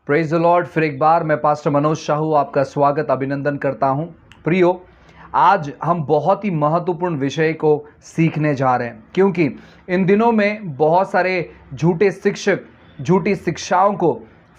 Praise the Lord. फिर एक बार मैं पास्टर मनोज शाहू आपका स्वागत अभिनंदन करता हूं। प्रियो, आज हम बहुत ही महत्वपूर्ण विषय को सीखने जा रहे हैं, क्योंकि इन दिनों में बहुत सारे झूठे शिक्षक झूठी शिक्षाओं को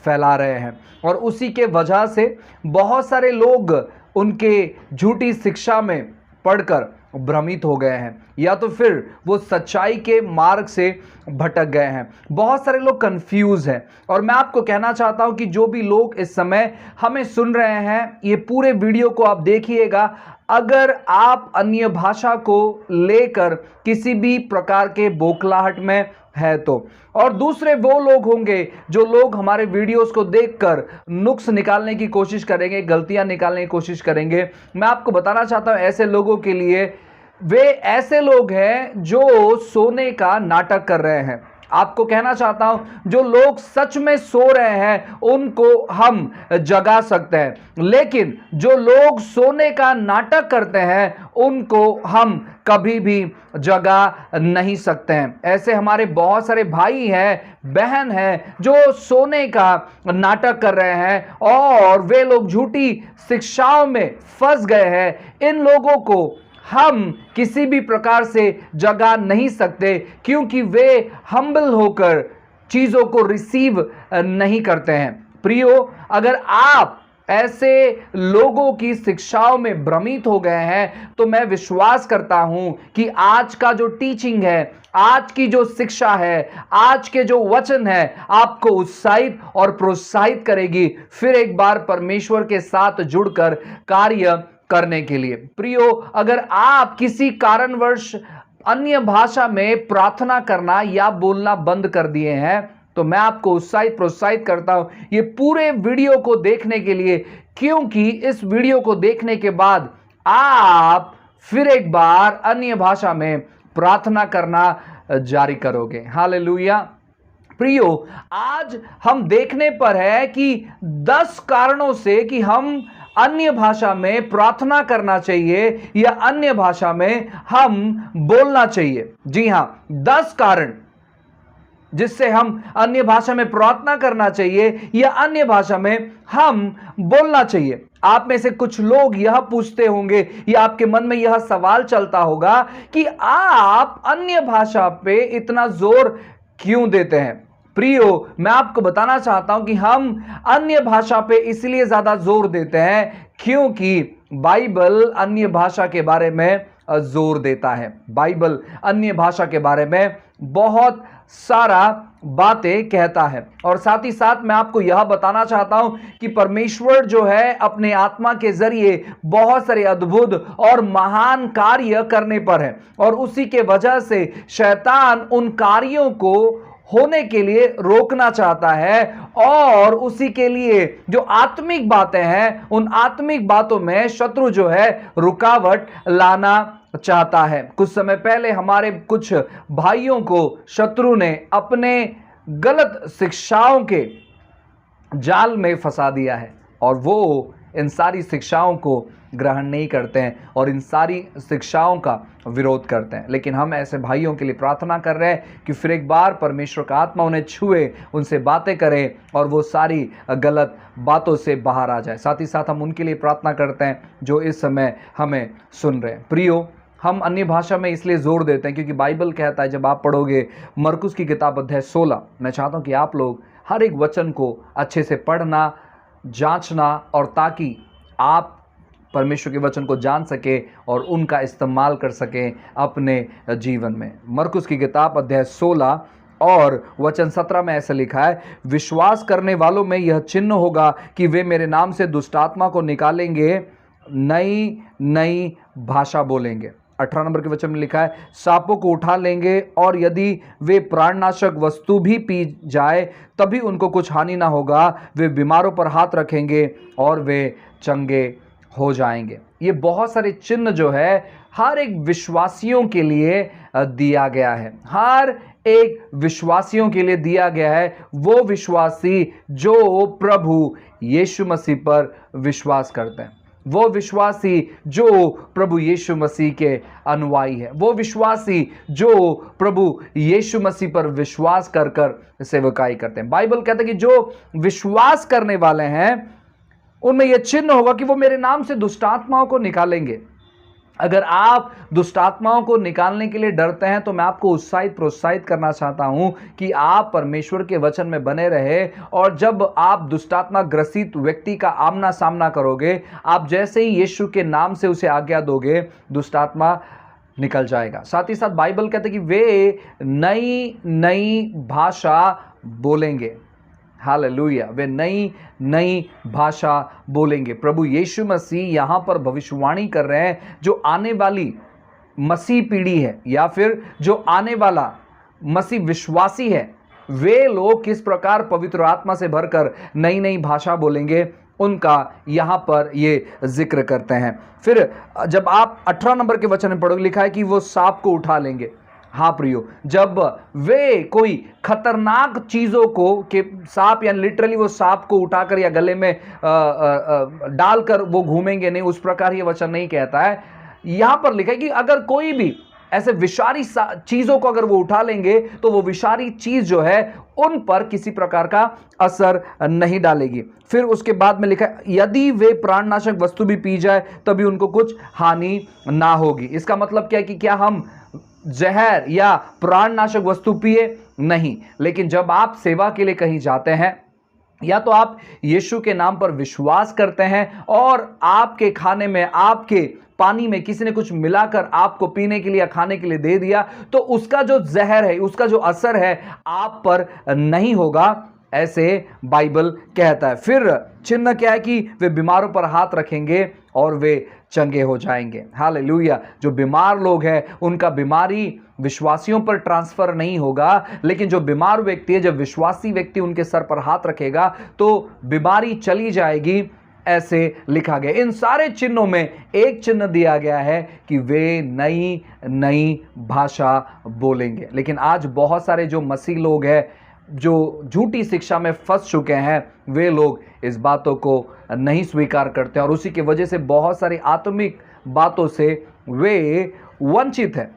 फैला रहे हैं और उसी के वजह से बहुत सारे लोग उनके झूठी शिक्षा में पढ़कर भ्रमित हो गए हैं या तो फिर वो सच्चाई के मार्ग से भटक गए हैं। बहुत सारे लोग कंफ्यूज हैं और मैं आपको कहना चाहता हूं कि जो भी लोग इस समय हमें सुन रहे हैं, ये पूरे वीडियो को आप देखिएगा। अगर आप अन्य भाषा को लेकर किसी भी प्रकार के बौखलाहट में है तो, और दूसरे वो लोग होंगे जो लोग हमारे वीडियोस को देखकर नुक्स निकालने की कोशिश करेंगे, गलतियां निकालने की कोशिश करेंगे। मैं आपको बताना चाहता हूं ऐसे लोगों के लिए, वे ऐसे लोग हैं जो सोने का नाटक कर रहे हैं। आपको कहना चाहता हूं, जो लोग सच में सो रहे हैं उनको हम जगा सकते हैं, लेकिन जो लोग सोने का नाटक करते हैं उनको हम कभी भी जगा नहीं सकते हैं। ऐसे हमारे बहुत सारे भाई हैं, बहन हैं जो सोने का नाटक कर रहे हैं और वे लोग झूठी शिक्षाओं में फंस गए हैं। इन लोगों को हम किसी भी प्रकार से जगा नहीं सकते, क्योंकि वे हम्बल होकर चीजों को रिसीव नहीं करते हैं। प्रियो, अगर आप ऐसे लोगों की शिक्षाओं में भ्रमित हो गए हैं तो मैं विश्वास करता हूं कि आज का जो टीचिंग है, आज की जो शिक्षा है, आज के जो वचन है, आपको उत्साहित और प्रोत्साहित करेगी फिर एक बार परमेश्वर के साथ जुड़कर कार्य करने के लिए। प्रियो, अगर आप किसी कारणवश अन्य भाषा में प्रार्थना करना या बोलना बंद कर दिए हैं तो मैं आपको उत्साहित प्रोत्साहित करता हूं ये पूरे वीडियो को देखने के लिए, क्योंकि इस वीडियो को देखने के बाद आप फिर एक बार अन्य भाषा में प्रार्थना करना जारी करोगे। हालेलुया। प्रियो, आज हम देखने पर है कि 10 कारणों से कि हम अन्य भाषा में प्रार्थना करना चाहिए या अन्य भाषा में हम बोलना चाहिए। जी हां, 10 कारण जिससे हम अन्य भाषा में प्रार्थना करना चाहिए या अन्य भाषा में हम बोलना चाहिए। आप में से कुछ लोग यह पूछते होंगे या आपके मन में यह सवाल चलता होगा कि आप अन्य भाषा पे इतना जोर क्यों देते हैं। प्रियो, मैं आपको बताना चाहता हूं कि हम अन्य भाषा पे इसलिए ज्यादा जोर देते हैं क्योंकि बाइबल अन्य भाषा के बारे में जोर देता है। बाइबल अन्य भाषा के बारे में बहुत सारा बातें कहता है और साथ ही साथ मैं आपको यह बताना चाहता हूं कि परमेश्वर जो है अपने आत्मा के जरिए बहुत सारे अद्भुत और महान कार्य करने पर है और उसी के वजह से शैतान उन कार्यों को होने के लिए रोकना चाहता है और उसी के लिए जो आत्मिक बातें हैं उन आत्मिक बातों में शत्रु जो है रुकावट लाना चाहता है। कुछ समय पहले हमारे कुछ भाइयों को शत्रु ने अपने गलत शिक्षाओं के जाल में फंसा दिया है और वो इन सारी शिक्षाओं को ग्रहण नहीं करते हैं और इन सारी शिक्षाओं का विरोध करते हैं। लेकिन हम ऐसे भाइयों के लिए प्रार्थना कर रहे हैं कि फिर एक बार परमेश्वर का आत्मा उन्हें छुए, उनसे बातें करे और वो सारी गलत बातों से बाहर आ जाए। साथ ही साथ हम उनके लिए प्रार्थना करते हैं जो इस समय हमें सुन रहे हैं। प्रियो, हम अन्य भाषा में इसलिए जोर देते हैं क्योंकि बाइबल कहता है, जब आप पढ़ोगे मरकुस की किताब अध्याय 16, मैं चाहता हूं कि आप लोग हर एक वचन को अच्छे से पढ़ना, जांचना, और ताकि आप परमेश्वर के वचन को जान सके और उनका इस्तेमाल कर सकें अपने जीवन में। मरकुस की किताब अध्याय 16 और वचन 17 में ऐसा लिखा है, विश्वास करने वालों में यह चिन्ह होगा कि वे मेरे नाम से दुष्टात्मा को निकालेंगे, नई नई भाषा बोलेंगे। 18 नंबर के वचन में लिखा है, सांपों को उठा लेंगे और यदि वे प्राणनाशक वस्तु भी पी जाए तभी उनको कुछ हानि ना होगा, वे बीमारों पर हाथ रखेंगे और वे चंगे हो जाएंगे। ये बहुत सारे चिन्ह जो है हर एक विश्वासियों के लिए दिया गया है, हर एक विश्वासियों के लिए दिया गया है। वो विश्वासी जो प्रभु यीशु मसीह पर विश्वास करते हैं। वो विश्वासी जो प्रभु यीशु मसीह के अनुयायी है, वो विश्वासी जो प्रभु यीशु मसीह पर विश्वास कर कर सेवकाई करते हैं। बाइबल कहता है कि जो विश्वास करने वाले हैं उनमें यह चिन्ह होगा कि वो मेरे नाम से दुष्ट आत्माओं को निकालेंगे। अगर आप दुष्ट आत्माओं को निकालने के लिए डरते हैं तो मैं आपको प्रोत्साहित करना चाहता हूं कि आप परमेश्वर के वचन में बने रहे, और जब आप दुष्टात्मा ग्रसित व्यक्ति का आमना सामना करोगे, आप जैसे ही यीशु के नाम से उसे आज्ञा दोगे, दुष्टात्मा निकल जाएगा। साथ ही साथ बाइबल कहते हैं कि वे नई नई भाषा बोलेंगे। हालेलुया, वे नई नई भाषा बोलेंगे। प्रभु यीशु मसीह यहां पर भविष्यवाणी कर रहे हैं, जो आने वाली मसीह पीढ़ी है या फिर जो आने वाला मसीह विश्वासी है, वे लोग किस प्रकार पवित्र आत्मा से भरकर नई नई भाषा बोलेंगे, उनका यहां पर ये जिक्र करते हैं। फिर जब आप 18 नंबर के वचन में पढ़ोगे, लिखा है कि वो सांप को उठा लेंगे। हाँ प्रियो, जब वे कोई खतरनाक चीजों को के सांप, या लिटरली वो सांप को उठाकर या गले में डालकर वो घूमेंगे नहीं, उस प्रकार ये वचन नहीं कहता है। यहां पर लिखा है कि अगर कोई भी ऐसे विषारी चीजों को अगर वो उठा लेंगे तो वो विषारी चीज जो है उन पर किसी प्रकार का असर नहीं डालेगी। फिर उसके बाद में लिखा है, यदि वे प्राणनाशक वस्तु भी पी जाए तभी उनको कुछ हानि ना होगी। इसका मतलब क्या है कि क्या हम जहर या प्राणनाशक वस्तु पिए? नहीं, लेकिन जब आप सेवा के लिए कहीं जाते हैं, या तो आप यीशु के नाम पर विश्वास करते हैं और आपके खाने में, आपके पानी में किसी ने कुछ मिलाकर आपको पीने के लिए या खाने के लिए दे दिया, तो उसका जो जहर है, उसका जो असर है आप पर नहीं होगा, ऐसे बाइबल कहता है। फिर चिन्ह क्या है कि वे बीमारों पर हाथ रखेंगे और वे चंगे हो जाएंगे। हालेलुया। जो बीमार लोग हैं उनका बीमारी विश्वासियों पर ट्रांसफर नहीं होगा, लेकिन जो बीमार व्यक्ति है, जब विश्वासी व्यक्ति उनके सर पर हाथ रखेगा तो बीमारी चली जाएगी, ऐसे लिखा गया। इन सारे चिन्हों में एक चिन्ह दिया गया है कि वे नई नई भाषा बोलेंगे। लेकिन आज बहुत सारे जो मसीह लोग हैं, जो झूठी शिक्षा में फंस चुके हैं, वे लोग इस बातों को नहीं स्वीकार करते और उसी की वजह से बहुत सारी आत्मिक बातों से वे वंचित हैं।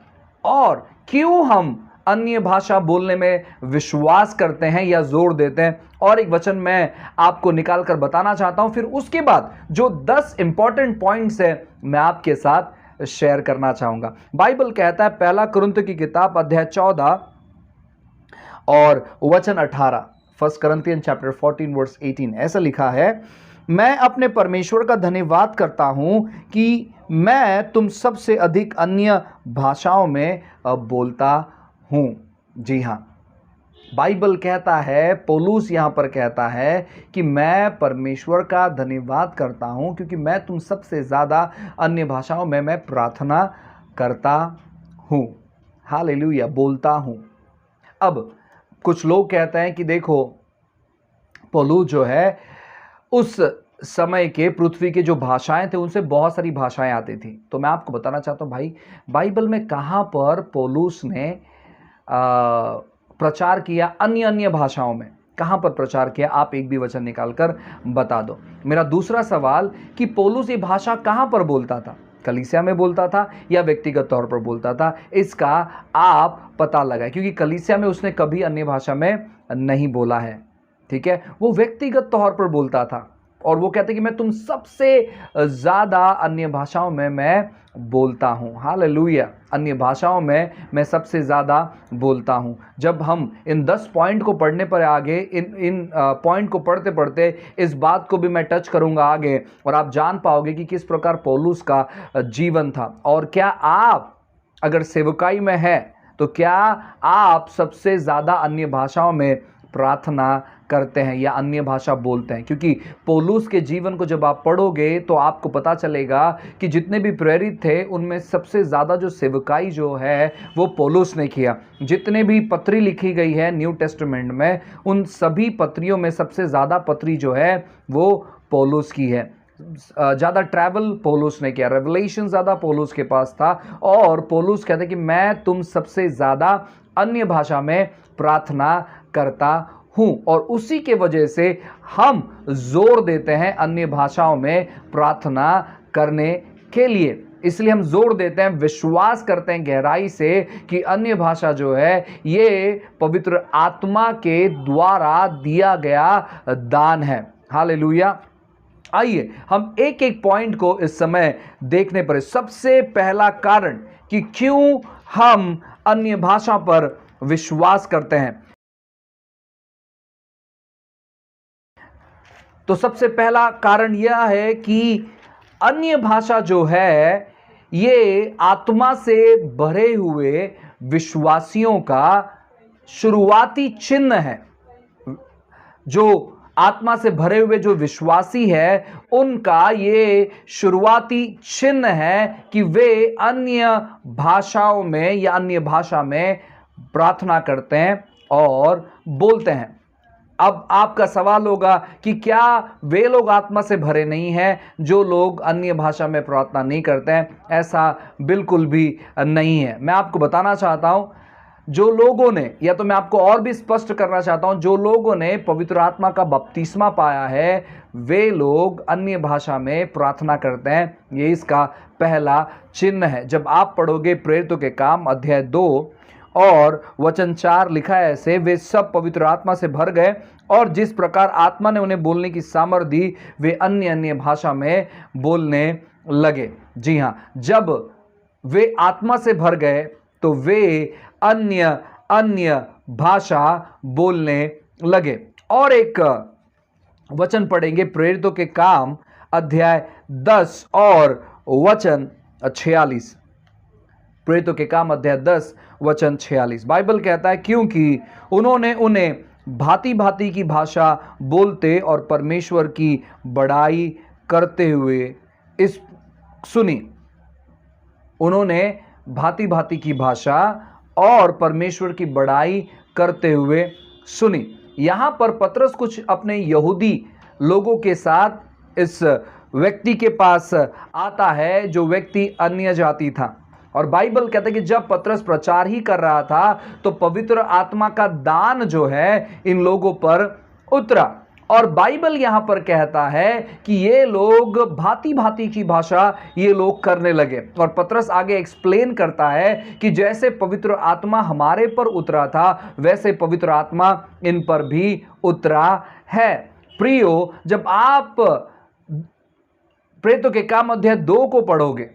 और क्यों हम अन्य भाषा बोलने में विश्वास करते हैं या जोर देते हैं, और एक वचन मैं आपको निकाल कर बताना चाहता हूं। फिर उसके बाद जो 10 इंपॉर्टेंट पॉइंट्स है मैं आपके साथ शेयर करना चाहूंगा। बाइबल कहता है, पहला कुरिन्थ की किताब अध्याय 14 और वचन 18, 1 Corinthians chapter 14 verse 18, ऐसा लिखा है, मैं अपने परमेश्वर का धन्यवाद करता हूं कि मैं तुम सबसे अधिक अन्य भाषाओं में बोलता हूं। जी हां, बाइबल कहता है, पौलुस यहां पर कहता है कि मैं परमेश्वर का धन्यवाद करता हूं क्योंकि मैं तुम सबसे ज़्यादा अन्य भाषाओं में मैं प्रार्थना करता हूं। हालेलुया, बोलता हूं। अब कुछ लोग कहते हैं कि देखो, पौलुस जो है उस समय के पृथ्वी के जो भाषाएं थे उनसे बहुत सारी भाषाएं आती थी। तो मैं आपको बताना चाहता हूं भाई, बाइबल में कहां पर पौलुस ने प्रचार किया अन्य अन्य भाषाओं में, कहां पर प्रचार किया? आप एक भी वचन निकालकर बता दो। मेरा दूसरा सवाल कि पौलुस ये भाषा कहां पर बोलता था? कलीसिया में बोलता था या व्यक्तिगत तौर पर बोलता था? इसका आप पता लगाएं, क्योंकि कलीसिया में उसने कभी अन्य भाषा में नहीं बोला है। ठीक है, वो व्यक्तिगत तौर पर बोलता था और वो कहते कि मैं तुम सबसे ज़्यादा अन्य भाषाओं में मैं बोलता हूँ। हालेलुया, अन्य भाषाओं में मैं सबसे ज़्यादा बोलता हूँ। जब हम इन 10 पॉइंट को पढ़ने पर आगे, इन पॉइंट को पढ़ते पढ़ते इस बात को भी मैं टच करूँगा आगे, और आप जान पाओगे कि किस प्रकार पौलुस का जीवन था। और क्या आप अगर सेवकाई में है तो क्या आप सबसे ज़्यादा अन्य भाषाओं में प्रार्थना करते हैं या अन्य भाषा बोलते हैं? क्योंकि पौलुस के जीवन को जब आप पढ़ोगे तो आपको पता चलेगा कि जितने भी प्रेरित थे उनमें सबसे ज़्यादा जो सेवकाई जो है वो पौलुस ने किया। जितने भी पत्री लिखी गई है न्यू टेस्टामेंट में, उन सभी पत्रियों में सबसे ज़्यादा पत्री जो है वो पौलुस की है। ज़्यादा ट्रैवल पौलुस ने किया, रेवलेशन ज़्यादा पौलुस के पास था। और पौलुस कहते हैं कि मैं तुम सबसे ज़्यादा अन्य भाषा में प्रार्थना करता हूं, और उसी के वजह से हम जोर देते हैं अन्य भाषाओं में प्रार्थना करने के लिए। इसलिए हम जोर देते हैं, विश्वास करते हैं गहराई से कि अन्य भाषा जो है ये पवित्र आत्मा के द्वारा दिया गया दान है। हालेलुया। आइए हम एक एक पॉइंट को इस समय देखने पर। सबसे पहला कारण कि क्यों हम अन्य भाषा पर विश्वास करते हैं, तो सबसे पहला कारण यह है कि अन्य भाषा जो है ये आत्मा से भरे हुए विश्वासियों का शुरुआती चिन्ह है। जो आत्मा से भरे हुए जो विश्वासी है उनका ये शुरुआती चिन्ह है कि वे अन्य भाषाओं में या अन्य भाषा में प्रार्थना करते हैं और बोलते हैं। अब आपका सवाल होगा कि क्या वे लोग आत्मा से भरे नहीं हैं जो लोग अन्य भाषा में प्रार्थना नहीं करते हैं? ऐसा बिल्कुल भी नहीं है। मैं आपको बताना चाहता हूं, जो लोगों ने, या तो मैं आपको और भी स्पष्ट करना चाहता हूं, जो लोगों ने पवित्र आत्मा का बपतिस्मा पाया है वे लोग अन्य भाषा में प्रार्थना करते हैं। ये इसका पहला चिन्ह है। जब आप पढ़ोगे प्रेरितों के काम अध्याय 2 और वचन 4, लिखा है ऐसे, वे सब पवित्र आत्मा से भर गए और जिस प्रकार आत्मा ने उन्हें बोलने की सामर्थ दी वे अन्य अन्य भाषा में बोलने लगे। जी हाँ, जब वे आत्मा से भर गए तो वे अन्य अन्य भाषा बोलने लगे। और एक वचन पढ़ेंगे प्रेरितों के काम अध्याय 10 और वचन 46। प्रेरितों के काम अध्याय 10 वचन 46। बाइबल कहता है, क्योंकि उन्होंने उन्हें भांति भांति की भाषा बोलते और परमेश्वर की बड़ाई करते हुए इस सुनी। उन्होंने भांति भांति की भाषा और परमेश्वर की बड़ाई करते हुए सुनी। यहां पर पतरस कुछ अपने यहूदी लोगों के साथ इस व्यक्ति के पास आता है जो व्यक्ति अन्य जाति था। और बाइबल कहता है कि जब पतरस प्रचार ही कर रहा था तो पवित्र आत्मा का दान जो है इन लोगों पर उतरा। और बाइबल यहां पर कहता है कि ये लोग भांति भांति की भाषा ये लोग करने लगे। और पतरस आगे एक्सप्लेन करता है कि जैसे पवित्र आत्मा हमारे पर उतरा था वैसे पवित्र आत्मा इन पर भी उतरा है। प्रियो, जब आप प्रेरितों के काम अध्याय 2 को पढ़ोगे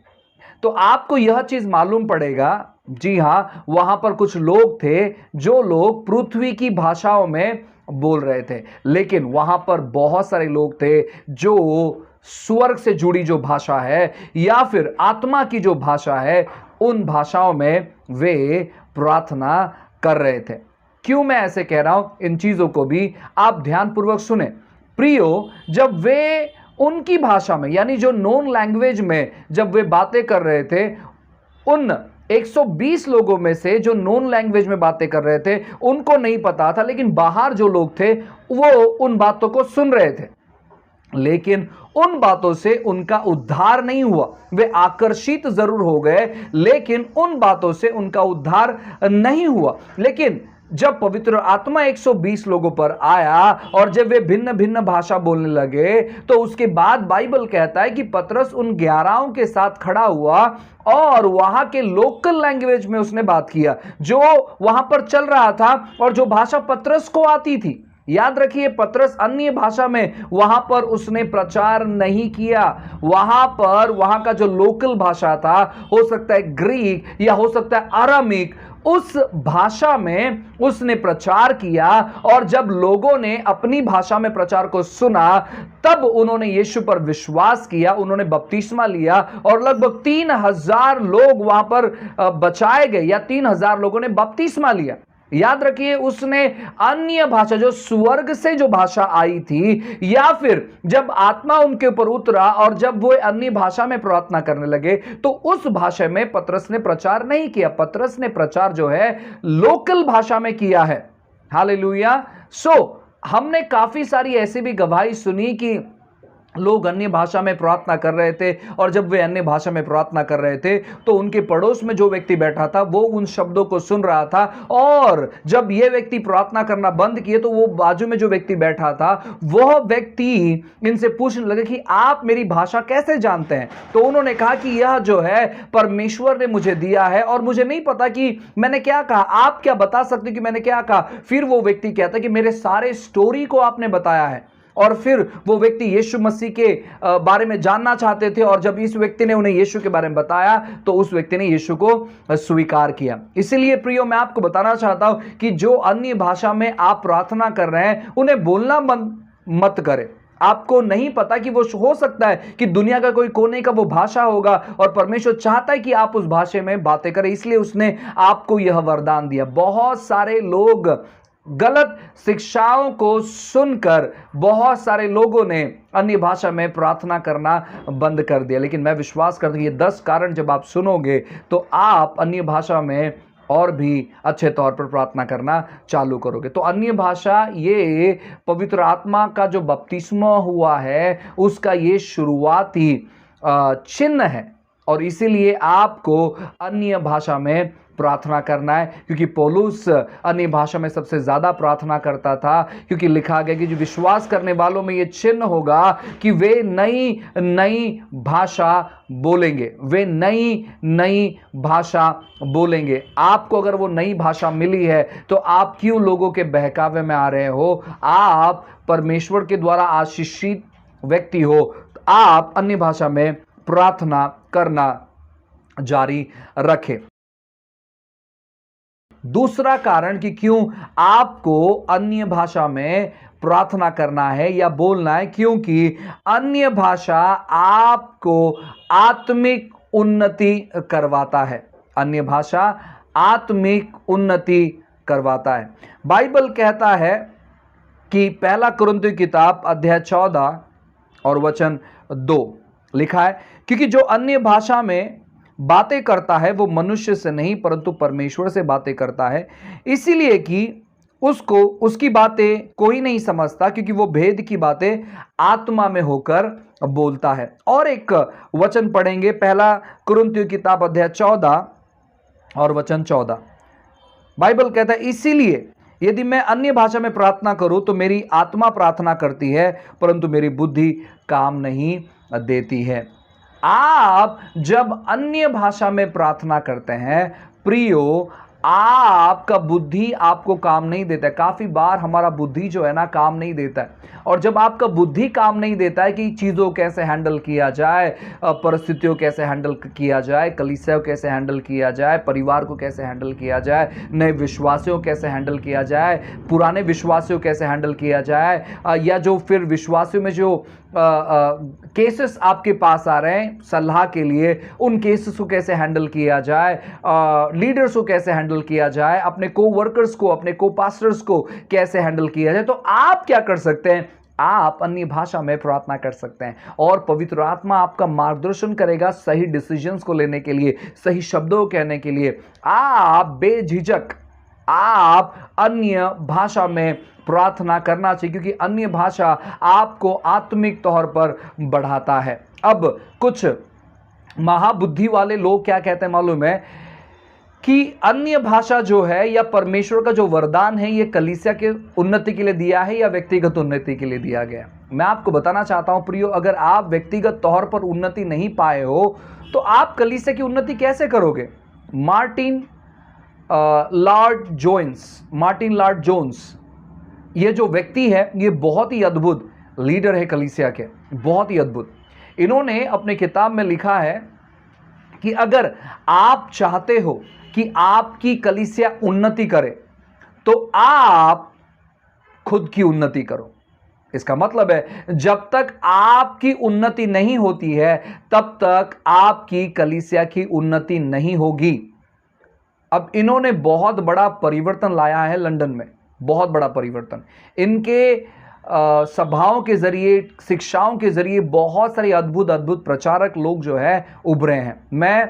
तो आपको यह चीज मालूम पड़ेगा, जी हां, वहां पर कुछ लोग थे जो लोग पृथ्वी की भाषाओं में बोल रहे थे, लेकिन वहां पर बहुत सारे लोग थे जो स्वर्ग से जुड़ी जो भाषा है या फिर आत्मा की जो भाषा है उन भाषाओं में वे प्रार्थना कर रहे थे। क्यों मैं ऐसे कह रहा हूं, इन चीजों को भी आप ध्यानपूर्वक सुने। प्रियो, जब वे उनकी भाषा में यानी जो नोन लैंग्वेज में जब वे बातें कर रहे थे, उन 120 लोगों में से जो नोन लैंग्वेज में बातें कर रहे थे उनको नहीं पता था, लेकिन बाहर जो लोग थे वो उन बातों को सुन रहे थे, लेकिन उन बातों से उनका उद्धार नहीं हुआ। वे आकर्षित जरूर हो गए लेकिन उन बातों से उनका उद्धार नहीं हुआ। लेकिन जब पवित्र आत्मा 120 लोगों पर आया और जब वे भिन्न भिन्न भाषा बोलने लगे तो उसके बाद बाइबल कहता है कि पतरस उन 11 के साथ खड़ा हुआ और वहां के लोकल लैंग्वेज में उसने बात किया जो वहां पर चल रहा था और जो भाषा पतरस को आती थी। याद रखिए, पतरस अन्य भाषा में वहां पर उसने प्रचार नहीं किया। वहां पर वहां का जो लोकल भाषा था, हो सकता है ग्रीक या हो सकता है अरामिक, उस भाषा में उसने प्रचार किया। और जब लोगों ने अपनी भाषा में प्रचार को सुना तब उन्होंने यीशु पर विश्वास किया, उन्होंने बपतिस्मा लिया और लगभग 3000 लोग वहां पर बचाए गए या 3000 लोगों ने बपतिस्मा लिया। याद रखिए, उसने अन्य भाषा जो स्वर्ग से जो भाषा आई थी या फिर जब आत्मा उनके ऊपर उतरा और जब वो अन्य भाषा में प्रार्थना करने लगे तो उस भाषा में पतरस ने प्रचार नहीं किया। पतरस ने प्रचार जो है लोकल भाषा में किया है। हालेलुया। हमने काफी सारी ऐसी भी गवाही सुनी कि लोग अन्य भाषा में प्रार्थना कर रहे थे, और जब वे अन्य भाषा में प्रार्थना कर रहे थे तो उनके पड़ोस में जो व्यक्ति बैठा था वो उन शब्दों को सुन रहा था, और जब ये व्यक्ति प्रार्थना करना बंद किए तो वो बाजू में जो व्यक्ति बैठा था वह व्यक्ति इनसे पूछने लगे कि आप मेरी भाषा कैसे जानते हैं। तो उन्होंने कहा कि यह जो है परमेश्वर ने मुझे दिया है और मुझे नहीं पता कि मैंने क्या कहा, आप क्या बता सकते हो कि मैंने क्या कहा। फिर वो व्यक्ति कहता कि मेरे सारे स्टोरी को आपने बताया है, और फिर वो व्यक्ति यीशु मसीह के बारे में जानना चाहते थे, और जब इस व्यक्ति ने उन्हें यीशु के बारे में बताया तो उस व्यक्ति ने यीशु को स्वीकार किया। इसलिए प्रियो, मैं आपको बताना चाहता हूं कि जो अन्य भाषा में आप प्रार्थना कर रहे हैं उन्हें बोलना मत करें। आपको नहीं पता कि वो हो सकता है कि दुनिया का कोई कोने का वो भाषा होगा, और परमेश्वर चाहता है कि आप उस भाषा में बातें करें, इसलिए उसने आपको यह वरदान दिया। बहुत सारे लोग गलत शिक्षाओं को सुनकर बहुत सारे लोगों ने अन्य भाषा में प्रार्थना करना बंद कर दिया, लेकिन मैं विश्वास करता हूं ये 10 कारण जब आप सुनोगे तो आप अन्य भाषा में और भी अच्छे तौर पर प्रार्थना करना चालू करोगे। तो अन्य भाषा ये पवित्र आत्मा का जो बपतिस्मा हुआ है उसका ये शुरुआती चिन्ह है, और इसीलिए आपको अन्य भाषा में प्रार्थना करना है, क्योंकि पौलुस अन्य भाषा में सबसे ज्यादा प्रार्थना करता था, क्योंकि लिखा गया कि जो विश्वास करने वालों में यह चिन्ह होगा कि वे नई नई भाषा बोलेंगे, वे नई नई भाषा बोलेंगे। आपको अगर वो नई भाषा मिली है तो आप क्यों लोगों के बहकावे में आ रहे हो? आप परमेश्वर के द्वारा आशीषित व्यक्ति हो, आप अन्य भाषा में प्रार्थना करना जारी रखें। दूसरा कारण कि क्यों आपको अन्य भाषा में प्रार्थना करना है या बोलना है, क्योंकि अन्य भाषा आपको आत्मिक उन्नति करवाता है। अन्य भाषा आत्मिक उन्नति करवाता है। बाइबल कहता है कि पहला कुरिन्थियों किताब अध्याय 14 और वचन 2 लिखा है, क्योंकि जो अन्य भाषा में बातें करता है वो मनुष्य से नहीं परंतु परमेश्वर से बातें करता है, इसीलिए कि उसको उसकी बातें कोई नहीं समझता, क्योंकि वो भेद की बातें आत्मा में होकर बोलता है। और एक वचन पढ़ेंगे, पहला कुरिन्थियों किताब अध्याय 14 और वचन 14। बाइबल कहता है, इसीलिए यदि मैं अन्य भाषा में प्रार्थना करूं तो मेरी आत्मा प्रार्थना करती है परंतु मेरी बुद्धि काम नहीं देती है। आप जब अन्य भाषा में प्रार्थना करते हैं प्रियो, आपका बुद्धि आपको काम नहीं देता है। काफी बार हमारा बुद्धि जो है ना काम नहीं देता है, और जब आपका बुद्धि काम नहीं देता है कि चीज़ों को कैसे हैंडल किया जाए, परिस्थितियों कैसे हैंडल किया जाए, कलीसिया को कैसे हैंडल किया जाए, परिवार को कैसे हैंडल किया जाए, नए विश्वासियों को कैसे हैंडल किया जाए, पुराने विश्वासियों को कैसे हैंडल किया जाए, या जो फिर विश्वासियों में जो केसेस आपके पास आ रहे हैं सलाह के लिए, उन केसेस को कैसे हैंडल किया जाए, लीडर्स को कैसे हैंडल किया जाए, अपने को वर्कर्स को, अपने को पास्टर्स को कैसे हैंडल किया जाए, तो आप क्या कर सकते हैं? आप अन्य भाषा में प्रार्थना कर सकते हैं, और पवित्र आत्मा आपका मार्गदर्शन करेगा सही डिसीजंस को लेने के लिए, सही शब्दों को कहने के लिए। आप बेझिझक आप अन्य भाषा में प्रार्थना करना चाहिए, क्योंकि अन्य भाषा आपको आत्मिक तौर पर बढ़ाता है। अब कुछ महाबुद्धि वाले लोग क्या कहते हैं मालूम है, कि अन्य भाषा जो है या परमेश्वर का जो वरदान है ये कलीसिया के उन्नति के लिए दिया है या व्यक्तिगत उन्नति के लिए दिया गया। मैं आपको बताना चाहता हूं प्रियो, अगर आप व्यक्तिगत तौर पर उन्नति नहीं पाए हो तो आप कलीसिया की उन्नति कैसे करोगे? मार्टिन लॉर्ड जोन्स ये जो व्यक्ति है ये बहुत ही अद्भुत लीडर है कलीसिया के, बहुत ही अद्भुत। इन्होंने अपने किताब में लिखा है कि अगर आप चाहते हो कि आपकी कलीसिया उन्नति करे तो आप खुद की उन्नति करो। इसका मतलब है जब तक आपकी उन्नति नहीं होती है तब तक आपकी कलीसिया की उन्नति नहीं होगी। अब इन्होंने बहुत बड़ा परिवर्तन लाया है लंदन में, बहुत बड़ा परिवर्तन। इनके सभाओं के जरिए, शिक्षाओं के जरिए बहुत सारे अद्भुत प्रचारक लोग जो है उभरे हैं। मैं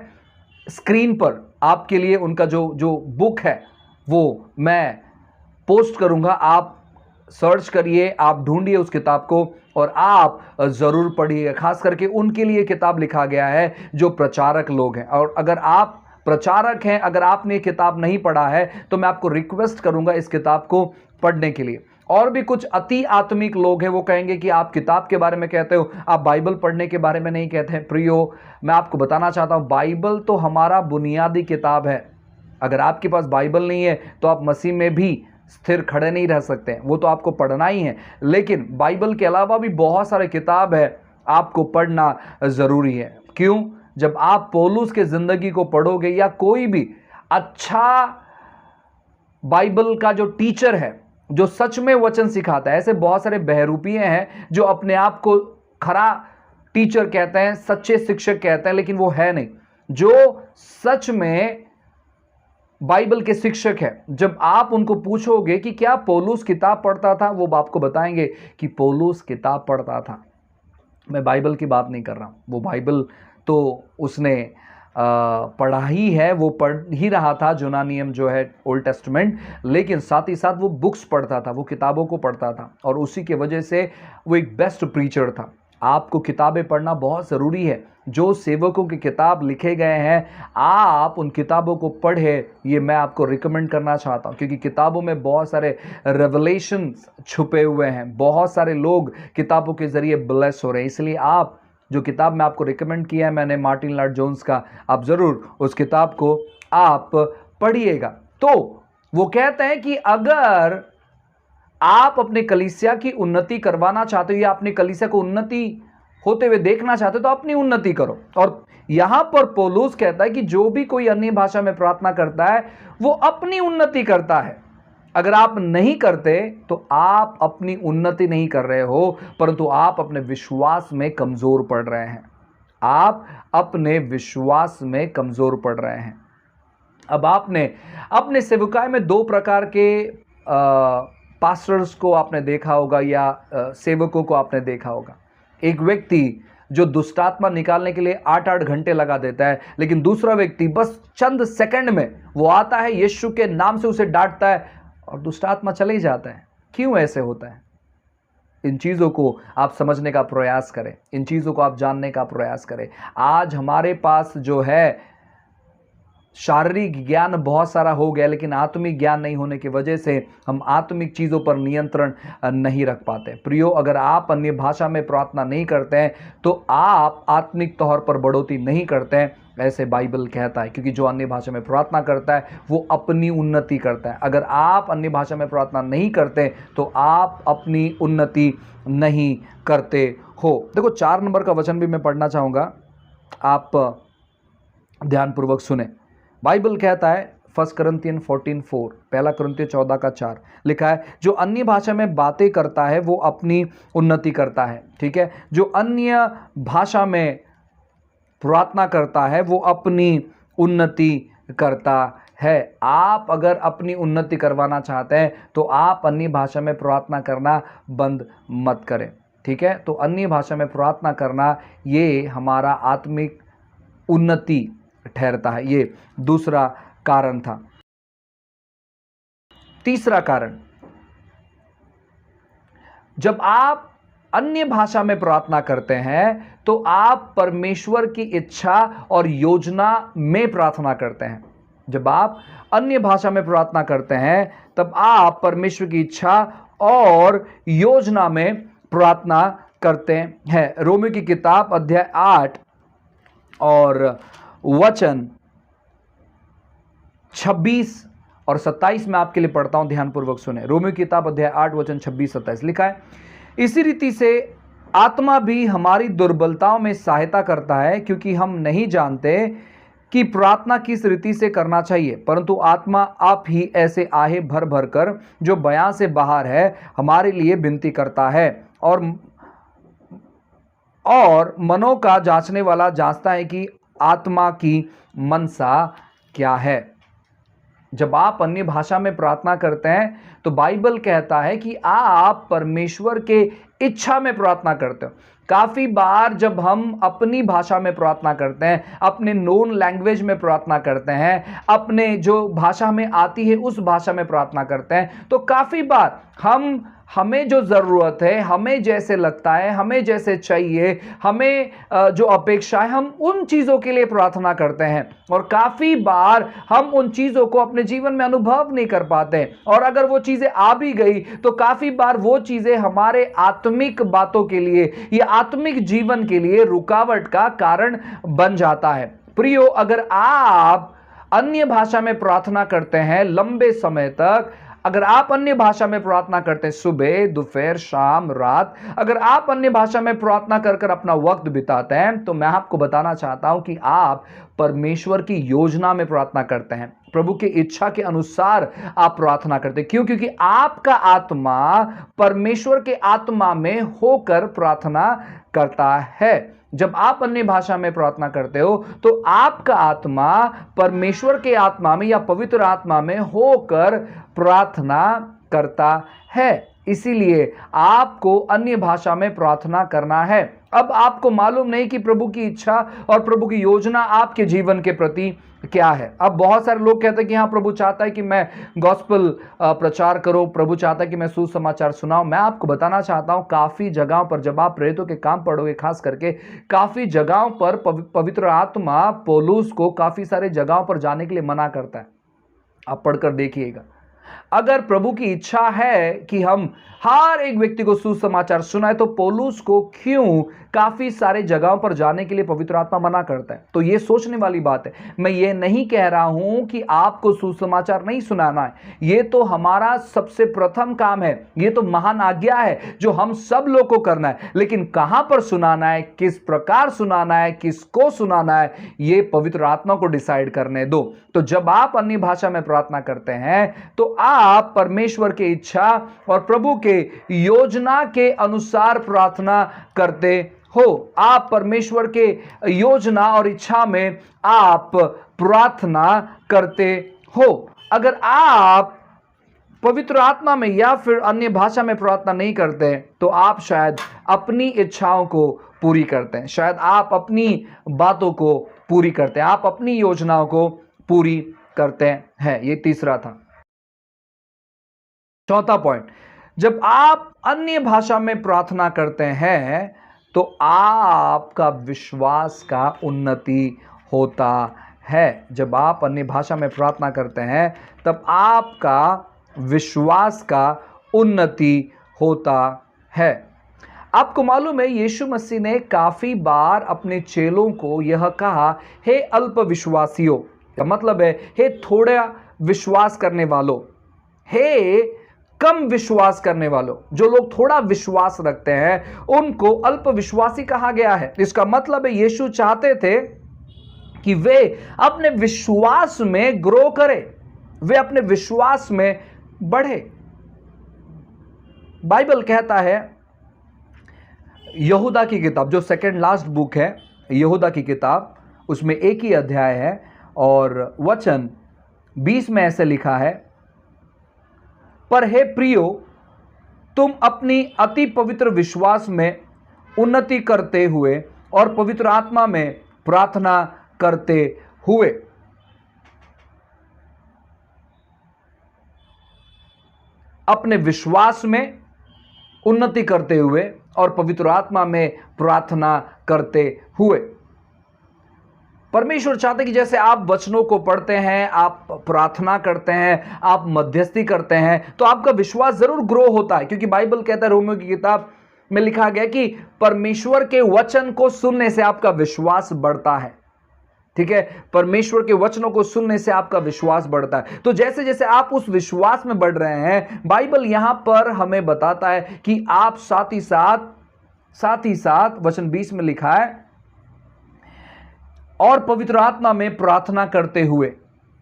स्क्रीन पर आपके लिए उनका जो बुक है वो मैं पोस्ट करूंगा, आप सर्च करिए, आप ढूंढिए उस किताब को और आप ज़रूर पढ़िए। खास करके उनके लिए किताब लिखा गया है जो प्रचारक लोग हैं। और अगर आप प्रचारक हैं, अगर आपने किताब नहीं पढ़ा है तो मैं आपको रिक्वेस्ट करूंगा इस किताब को पढ़ने के लिए। और भी कुछ अति आत्मिक लोग हैं, वो कहेंगे कि आप किताब के बारे में कहते हो, आप बाइबल पढ़ने के बारे में नहीं कहते हैं। प्रियो, मैं आपको बताना चाहता हूं, बाइबल तो हमारा बुनियादी किताब है। अगर आपके पास बाइबल नहीं है तो आप मसीह में भी स्थिर खड़े नहीं रह सकते, वो तो आपको पढ़ना ही है। लेकिन बाइबल के अलावा भी बहुत सारे किताब है, आपको पढ़ना ज़रूरी है। क्यों? जब आप पौलुस के ज़िंदगी को पढ़ोगे या कोई भी अच्छा बाइबल का जो टीचर है, जो सच में वचन सिखाता है, ऐसे बहुत सारे बहरूपिये हैं जो अपने आप को खरा टीचर कहते हैं, सच्चे शिक्षक कहते हैं, लेकिन वो है नहीं। जो सच में बाइबल के शिक्षक है, जब आप उनको पूछोगे कि क्या पौलुस किताब पढ़ता था, वो आपको बताएंगे कि पौलुस किताब पढ़ता था। मैं बाइबल की बात नहीं कर रहा हूं, वो बाइबल तो उसने पढ़ा ही है, वो पढ़ ही रहा था, जुना नियम जो है ओल्ड टेस्टमेंट, लेकिन साथ ही साथ वो बुक्स पढ़ता था, वो किताबों को पढ़ता था और उसी के वजह से वो एक बेस्ट प्रीचर था। आपको किताबें पढ़ना बहुत ज़रूरी है। जो सेवकों की किताब लिखे गए हैं, आप उन किताबों को पढ़े, ये मैं आपको रिकमेंड करना चाहता हूँ, क्योंकि किताबों में बहुत सारे रेवलेशंस छुपे हुए हैं। बहुत सारे लोग किताबों के ज़रिए ब्लेस हो रहे हैं। इसलिए आप जो किताब मैं आपको रिकमेंड किया है मैंने, मार्टिन लॉयड जोन्स का, आप ज़रूर उस किताब को आप पढ़िएगा। तो वो कहते हैं कि अगर आप अपने कलीसिया की उन्नति करवाना चाहते हो या अपने कलीसिया को उन्नति होते हुए देखना चाहते हो तो अपनी उन्नति करो। और यहां पर पौलुस कहता है कि जो भी कोई अन्य भाषा में प्रार्थना करता है वो अपनी उन्नति करता है। अगर आप नहीं करते तो आप अपनी उन्नति नहीं कर रहे हो, परंतु आप अपने विश्वास में कमजोर पड़ रहे हैं। आप अपने विश्वास में कमजोर पड़ रहे हैं। अब आपने अपने सेवकाई में दो प्रकार के पास्टर्स को आपने देखा होगा या सेवकों को आपने देखा होगा। एक व्यक्ति जो दुष्टात्मा निकालने के लिए 8-8 घंटे लगा देता है, लेकिन दूसरा व्यक्ति बस चंद सेकंड में वो आता है, यीशु के नाम से उसे डांटता है और दुष्टात्मा चले ही जाता है। क्यों ऐसे होता है? इन चीज़ों को आप समझने का प्रयास करें, इन चीज़ों को आप जानने का प्रयास करें। आज हमारे पास जो है शारीरिक ज्ञान बहुत सारा हो गया, लेकिन आत्मिक ज्ञान नहीं होने की वजह से हम आत्मिक चीज़ों पर नियंत्रण नहीं रख पाते। प्रियो, अगर आप अन्य भाषा में प्रार्थना नहीं करते हैं तो आप आत्मिक तौर पर बढ़ोतरी नहीं करते हैं, ऐसे बाइबल कहता है। क्योंकि जो अन्य भाषा में प्रार्थना करता है वो अपनी उन्नति करता है। अगर आप अन्य भाषा में प्रार्थना नहीं करते तो आप अपनी उन्नति नहीं करते हो। देखो 4 नंबर का वचन भी मैं पढ़ना चाहूँगा, आप ध्यानपूर्वक सुने। बाइबल कहता है 1 Corinthians 14:4, 1 Corinthians 14:4 लिखा है, जो अन्य भाषा में बातें करता है वो अपनी उन्नति करता है। ठीक है, जो अन्य भाषा में प्रार्थना करता है वो अपनी उन्नति करता है। आप अगर अपनी उन्नति करवाना चाहते हैं तो आप अन्य भाषा में प्रार्थना करना बंद मत करें। ठीक है, तो अन्य भाषा में प्रार्थना करना ये हमारा आत्मिक उन्नति ठहरता है। ये दूसरा कारण था। तीसरा कारण, जब आप अन्य भाषा में प्रार्थना करते हैं तो आप परमेश्वर की इच्छा और योजना में प्रार्थना करते हैं। जब आप अन्य भाषा में प्रार्थना करते हैं तब आप परमेश्वर की इच्छा और योजना में प्रार्थना करते हैं। रोमियो की किताब अध्याय 8 और वचन 26 और 27 में आपके लिए पढ़ता हूं, ध्यानपूर्वक सुने। रोमियो की किताब अध्याय 8 वचन 26-27 लिखा है, इसी रीति से आत्मा भी हमारी दुर्बलताओं में सहायता करता है, क्योंकि हम नहीं जानते कि प्रार्थना किस रीति से करना चाहिए, परंतु आत्मा आप ही ऐसे आहे भर भर कर जो बयां से बाहर है हमारे लिए विनती करता है। और मनों का जांचने वाला जांचता है कि आत्मा की मनसा क्या है। जब आप अन्य भाषा में प्रार्थना करते हैं तो बाइबल कहता है कि आप परमेश्वर के इच्छा में प्रार्थना करते हो। काफ़ी बार जब हम अपनी भाषा में प्रार्थना करते हैं, अपने नोन लैंग्वेज में प्रार्थना करते हैं, अपने जो भाषा हमें आती है उस भाषा में प्रार्थना करते हैं, तो काफ़ी बार हमें जो ज़रूरत है, हमें जैसे लगता है, हमें जैसे चाहिए, हमें जो अपेक्षा है, हम उन चीज़ों के लिए प्रार्थना करते हैं और काफ़ी बार हम उन चीज़ों को अपने जीवन में अनुभव नहीं कर पाते और अगर वो चीज़ें आ भी गई तो काफ़ी बार वो चीज़ें हमारे आत्मिक बातों के लिए या आत्मिक जीवन के लिए रुकावट का कारण बन जाता है। प्रियो, अगर आप अन्य भाषा में प्रार्थना करते हैं लंबे समय तक, अगर आप अन्य भाषा में प्रार्थना करते हैं सुबह, दोपहर, शाम, रात, अगर आप अन्य भाषा में प्रार्थना कर कर अपना वक्त बिताते हैं, तो मैं आपको बताना चाहता हूं कि आप परमेश्वर की योजना में प्रार्थना करते हैं, प्रभु की इच्छा के अनुसार आप प्रार्थना करते हैं। क्यों? क्योंकि आपका आत्मा परमेश्वर के आत्मा में होकर प्रार्थना करता है। जब आप अन्य भाषा में प्रार्थना करते हो तो आपका आत्मा परमेश्वर के आत्मा में या पवित्र आत्मा में होकर प्रार्थना करता है, इसीलिए आपको अन्य भाषा में प्रार्थना करना है। अब आपको मालूम नहीं कि प्रभु की इच्छा और प्रभु की योजना आपके जीवन के प्रति क्या है। अब बहुत सारे लोग कहते हैं कि हाँ, प्रभु चाहता है कि मैं गॉस्पेल प्रचार करूं, प्रभु चाहता है कि मैं सुसमाचार सुनाऊं। मैं आपको बताना चाहता हूं, काफ़ी जगहों पर जब आप प्रेरितों के काम पढ़ोगे, खास करके काफ़ी जगहों पर पवित्र आत्मा पौलुस को काफ़ी सारे जगहों पर जाने के लिए मना करता है। आप पढ़कर देखिएगा। अगर प्रभु की इच्छा है कि हम हर एक व्यक्ति को सुसमाचार सुनाए तो पौलुस को क्यों काफी सारे जगहों पर जाने के लिए पवित्र आत्मा मना करता है? तो ये सोचने वाली बात है। मैं ये नहीं कह रहा हूं कि आपको सुसमाचार नहीं सुनाना है, ये तो हमारा सबसे प्रथम काम है, ये तो महान आज्ञा है जो हम सब लोग को करना है। लेकिन कहां पर सुनाना है, किस प्रकार सुनाना है, किसको सुनाना है, ये पवित्र आत्मा को डिसाइड करने दो। तो जब आप अन्य भाषा में प्रार्थना करते हैं तो आप परमेश्वर की इच्छा और प्रभु के योजना के अनुसार प्रार्थना करते हो। आप परमेश्वर के योजना और इच्छा में आप प्रार्थना करते हो। अगर आप पवित्र आत्मा में या फिर अन्य भाषा में प्रार्थना नहीं करते तो आप शायद अपनी इच्छाओं को पूरी करते हैं, शायद आप अपनी बातों को पूरी करते हैं, आप अपनी योजनाओं को पूरी करते हैं। ये तीसरा था। चौथा पॉइंट, जब आप अन्य भाषा में प्रार्थना करते हैं तो आपका विश्वास का उन्नति होता है। जब आप अन्य भाषा में प्रार्थना करते हैं तब आपका विश्वास का उन्नति होता है। आपको मालूम है, यीशु मसीह ने काफी बार अपने चेलों को यह कहा, हे अल्प विश्वासियों, का मतलब है हे थोड़ा विश्वास करने वालों, हे कम विश्वास करने वालों। जो लोग थोड़ा विश्वास रखते हैं उनको अल्प विश्वासी कहा गया है। इसका मतलब है यीशु चाहते थे कि वे अपने विश्वास में ग्रो करें, वे अपने विश्वास में बढ़े। बाइबल कहता है, यहूदा की किताब जो सेकंड लास्ट बुक है, यहूदा की किताब, उसमें एक ही अध्याय है और वचन 20 में ऐसे लिखा है, पर हे प्रियो, तुम अपनी अति पवित्र विश्वास में उन्नति करते हुए और पवित्र आत्मा में प्रार्थना करते हुए। अपने विश्वास में उन्नति करते हुए और पवित्र आत्मा में प्रार्थना करते हुए। परमेश्वर चाहते कि जैसे आप वचनों को पढ़ते हैं, आप प्रार्थना करते हैं, आप मध्यस्थी करते हैं, तो आपका विश्वास जरूर ग्रो होता है। क्योंकि बाइबल कहता है, रोमियो की किताब में लिखा गया कि परमेश्वर के वचन को सुनने से आपका विश्वास बढ़ता है। ठीक है, परमेश्वर के वचनों को सुनने से आपका विश्वास बढ़ता है। तो जैसे जैसे आप उस विश्वास में बढ़ रहे हैं, बाइबल यहां पर हमें बताता है कि आप साथ ही साथ वचन 20 में लिखा है, और पवित्र आत्मा में प्रार्थना करते हुए।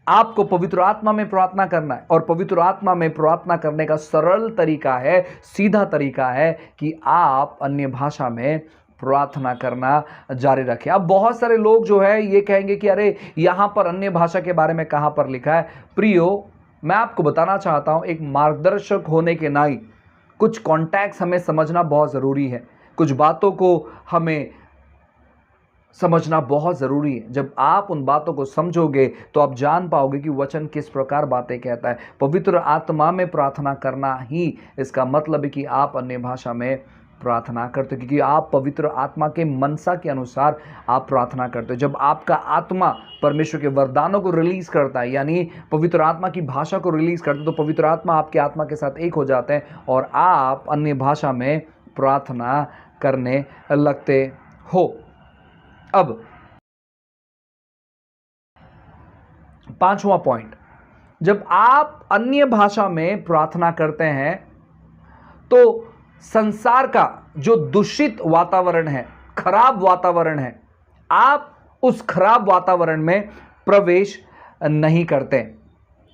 आपको पवित्र आत्मा में प्रार्थना करना है और पवित्र आत्मा में प्रार्थना करने का सरल तरीका है, सीधा तरीका है कि आप अन्य भाषा में प्रार्थना करना जारी रखें। अब बहुत सारे लोग जो है ये कहेंगे कि अरे यहां पर अन्य भाषा के बारे में कहां पर लिखा है। प्रियो, मैं आपको बताना चाहता हूं, एक मार्गदर्शक होने के नाते कुछ कॉन्टेक्स्ट हमें समझना बहुत ज़रूरी है। कुछ बातों को हमें समझना बहुत ज़रूरी है। जब आप उन बातों को समझोगे तो आप जान पाओगे कि वचन किस प्रकार बातें कहता है। पवित्र आत्मा में प्रार्थना करना ही इसका मतलब है कि आप अन्य भाषा में प्रार्थना करते हो, क्योंकि आप पवित्र आत्मा के मनसा के अनुसार आप प्रार्थना करते हो। जब आपका आत्मा परमेश्वर के वरदानों को रिलीज करता है, यानी पवित्र आत्मा की भाषा को रिलीज करते हो, तो पवित्र आत्मा आपके आत्मा के साथ एक हो जाते हैं और आप अन्य भाषा में प्रार्थना करने लगते हो। अब 5वां पॉइंट, जब आप अन्य भाषा में प्रार्थना करते हैं तो संसार का जो दूषित वातावरण है, खराब वातावरण है, आप उस खराब वातावरण में प्रवेश नहीं करते।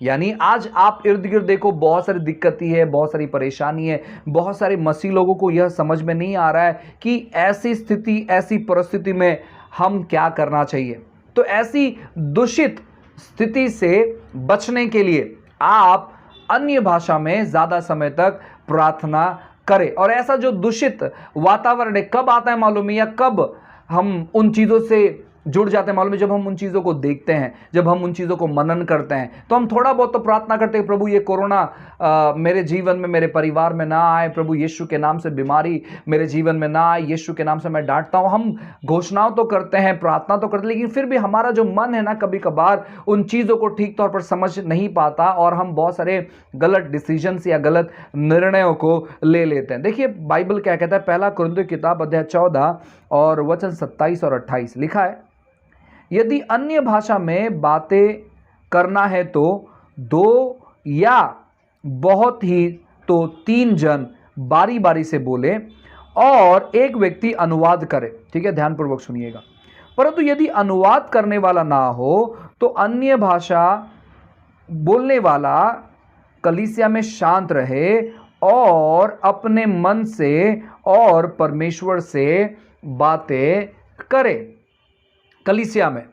यानी आज आप इर्द गिर्द देखो, बहुत सारी दिक्कतें है, बहुत सारी परेशानी है, बहुत सारे मसीह लोगों को यह समझ में नहीं आ रहा है कि ऐसी स्थिति, ऐसी परिस्थिति में हम क्या करना चाहिए। तो ऐसी दूषित स्थिति से बचने के लिए आप अन्य भाषा में ज़्यादा समय तक प्रार्थना करें। और ऐसा जो दूषित वातावरण है कब आता है मालूम है, या कब हम उन चीज़ों से जुड़ जाते हैं मालूम है? जब हम उन चीज़ों को देखते हैं, जब हम उन चीज़ों को मनन करते हैं, तो हम थोड़ा बहुत तो प्रार्थना करते हैं, प्रभु ये कोरोना मेरे जीवन में, मेरे परिवार में ना आए, प्रभु यीशु के नाम से बीमारी मेरे जीवन में ना आए, यीशु के नाम से मैं डांटता हूँ। हम घोषणाओं तो करते हैं, प्रार्थना तो करते हैं, लेकिन फिर भी हमारा जो मन है ना, कभी कभार उन चीज़ों को ठीक तौर पर समझ नहीं पाता और हम बहुत सारे गलत डिसीजंस या गलत निर्णयों को ले लेते हैं। देखिए बाइबल क्या कहता है, पहला कुरिन्थियों की किताब अध्याय 14 और वचन 27 और 28 लिखा है, यदि अन्य भाषा में बातें करना है तो 2 या बहुत ही तो 3 जन बारी बारी से बोले और एक व्यक्ति अनुवाद करे। ठीक है, ध्यानपूर्वक सुनिएगा। परंतु यदि अनुवाद करने वाला ना हो तो अन्य भाषा बोलने वाला कलीसिया में शांत रहे और अपने मन से और परमेश्वर से बातें करे। कलीसिया में,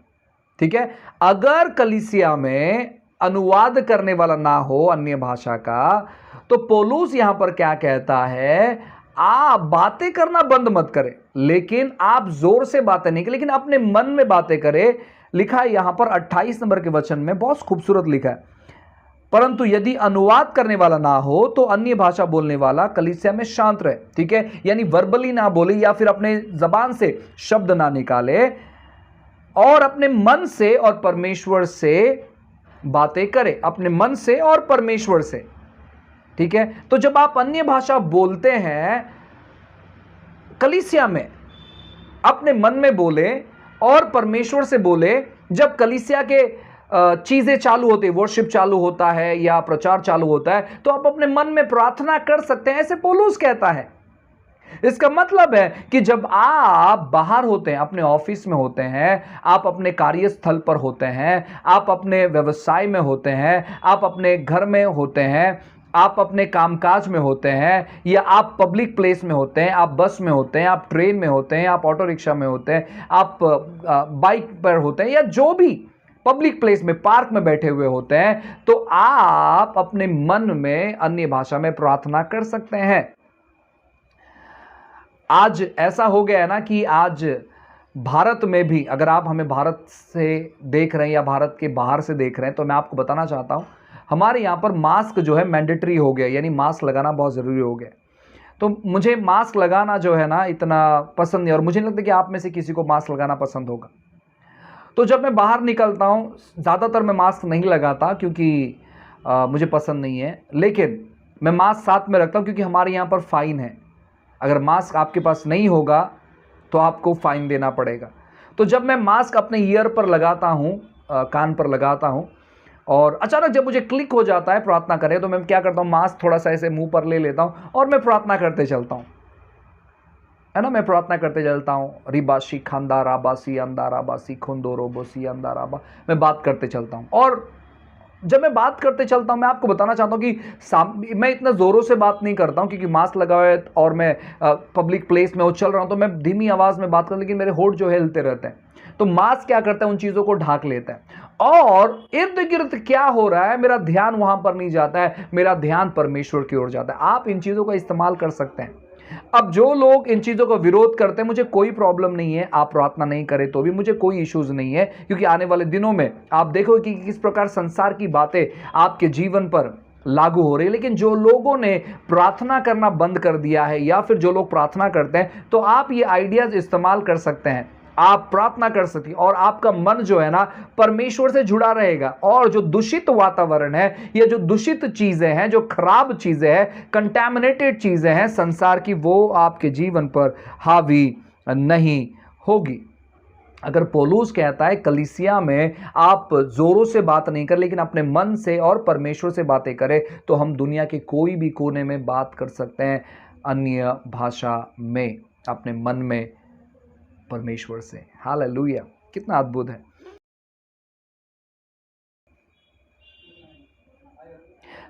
ठीक है, अगर कलीसिया में अनुवाद करने वाला ना हो अन्य भाषा का, तो पौलुस यहां पर क्या कहता है, आप बातें करना बंद मत करें, लेकिन आप जोर से बातें नहीं करें, लेकिन अपने मन में बातें करें। लिखा है यहां पर 28 नंबर के वचन में, बहुत खूबसूरत लिखा है, परंतु यदि अनुवाद करने वाला ना हो तो अन्य भाषा बोलने वाला कलीसिया में शांत रहे। ठीक है, यानी वर्बली ना बोले या फिर अपने जबान से शब्द ना निकाले और अपने मन से और परमेश्वर से बातें करें, अपने मन से और परमेश्वर से। ठीक है, तो जब आप अन्य भाषा बोलते हैं कलीसिया में, अपने मन में बोले और परमेश्वर से बोले। जब कलीसिया के चीजें चालू होती है, वर्शिप चालू होता है या प्रचार चालू होता है, तो आप अपने मन में प्रार्थना कर सकते हैं, ऐसे पौलुस कहता है। इसका मतलब है कि जब आप बाहर होते हैं, अपने ऑफिस में होते हैं, आप अपने कार्यस्थल पर होते हैं, आप अपने व्यवसाय में होते हैं, आप अपने घर में होते हैं, आप अपने कामकाज में होते हैं, या आप पब्लिक प्लेस में होते हैं, आप बस में होते हैं, आप ट्रेन में होते हैं, आप ऑटो रिक्शा में होते हैं, आप बाइक पर होते हैं, या जो भी पब्लिक प्लेस में, पार्क में बैठे हुए होते हैं, तो आप अपने मन में अन्य भाषा में प्रार्थना कर सकते हैं। आज ऐसा हो गया है ना कि आज भारत में भी, अगर आप हमें भारत से देख रहे हैं या भारत के बाहर से देख रहे हैं, तो मैं आपको बताना चाहता हूं, हमारे यहाँ पर मास्क जो है मैंडेटरी हो गया, यानी मास्क लगाना बहुत ज़रूरी हो गया। तो मुझे मास्क लगाना जो है ना इतना पसंद नहीं, और मुझे नहीं लगता कि आप में से किसी को मास्क लगाना पसंद होगा। तो जब मैं बाहर निकलता हूँ, ज़्यादातर मैं मास्क नहीं लगाता क्योंकि मुझे पसंद नहीं है, लेकिन मैं मास्क साथ में रखता हूँ क्योंकि हमारे यहाँ पर फ़ाइन है। अगर मास्क आपके पास नहीं होगा तो आपको फ़ाइन देना पड़ेगा। तो जब मैं मास्क अपने ईयर पर लगाता हूँ, कान पर लगाता हूँ, और अचानक जब मुझे क्लिक हो जाता है प्रार्थना करें, तो मैं क्या करता हूँ, मास्क थोड़ा सा ऐसे मुंह पर ले लेता हूँ और मैं प्रार्थना करते चलता हूँ, है ना। मैं प्रार्थना करते चलता हूँ, रिबाशी खांदा राबासी अंदा राबासी खुंदो रोबोसी अंदा राबा, मैं बात करते चलता हूँ। और जब मैं बात करते चलता हूँ, मैं आपको बताना चाहता हूँ कि मैं इतना ज़ोरों से बात नहीं करता हूँ क्योंकि मास्क लगा हुआ है और मैं पब्लिक प्लेस में चल रहा हूँ, तो मैं धीमी आवाज़ में बात करता हूँ, लेकिन मेरे होठ जो है हिलते रहते हैं। तो मास्क क्या करता है, उन चीज़ों को ढाक लेता है, और इर्द गिर्द क्या हो रहा है, मेरा ध्यान वहाँ पर नहीं जाता है, मेरा ध्यान परमेश्वर की ओर जाता है। आप इन चीज़ों का इस्तेमाल कर सकते हैं। अब जो लोग इन चीज़ों का विरोध करते हैं, मुझे कोई प्रॉब्लम नहीं है, आप प्रार्थना नहीं करें तो भी मुझे कोई इश्यूज नहीं है, क्योंकि आने वाले दिनों में आप देखो कि किस प्रकार संसार की बातें आपके जीवन पर लागू हो रही है। लेकिन जो लोगों ने प्रार्थना करना बंद कर दिया है, या फिर जो लोग प्रार्थना करते हैं, तो आप ये आइडियाज इस्तेमाल कर सकते हैं, आप प्रार्थना कर सकते हैं और आपका मन जो है ना परमेश्वर से जुड़ा रहेगा। और जो दूषित वातावरण है, या जो दूषित चीजें हैं, जो खराब चीजें हैं, कंटैमिनेटेड चीजें हैं संसार की, वो आपके जीवन पर हावी नहीं होगी। अगर पौलुस कहता है कलीसिया में आप जोरों से बात नहीं कर, लेकिन अपने मन से और परमेश्वर से बातें करें, तो हम दुनिया के कोई भी कोने में बात कर सकते हैं अन्य भाषा में, अपने मन में परमेश्वर से। हालेलुया, कितना अद्भुत है।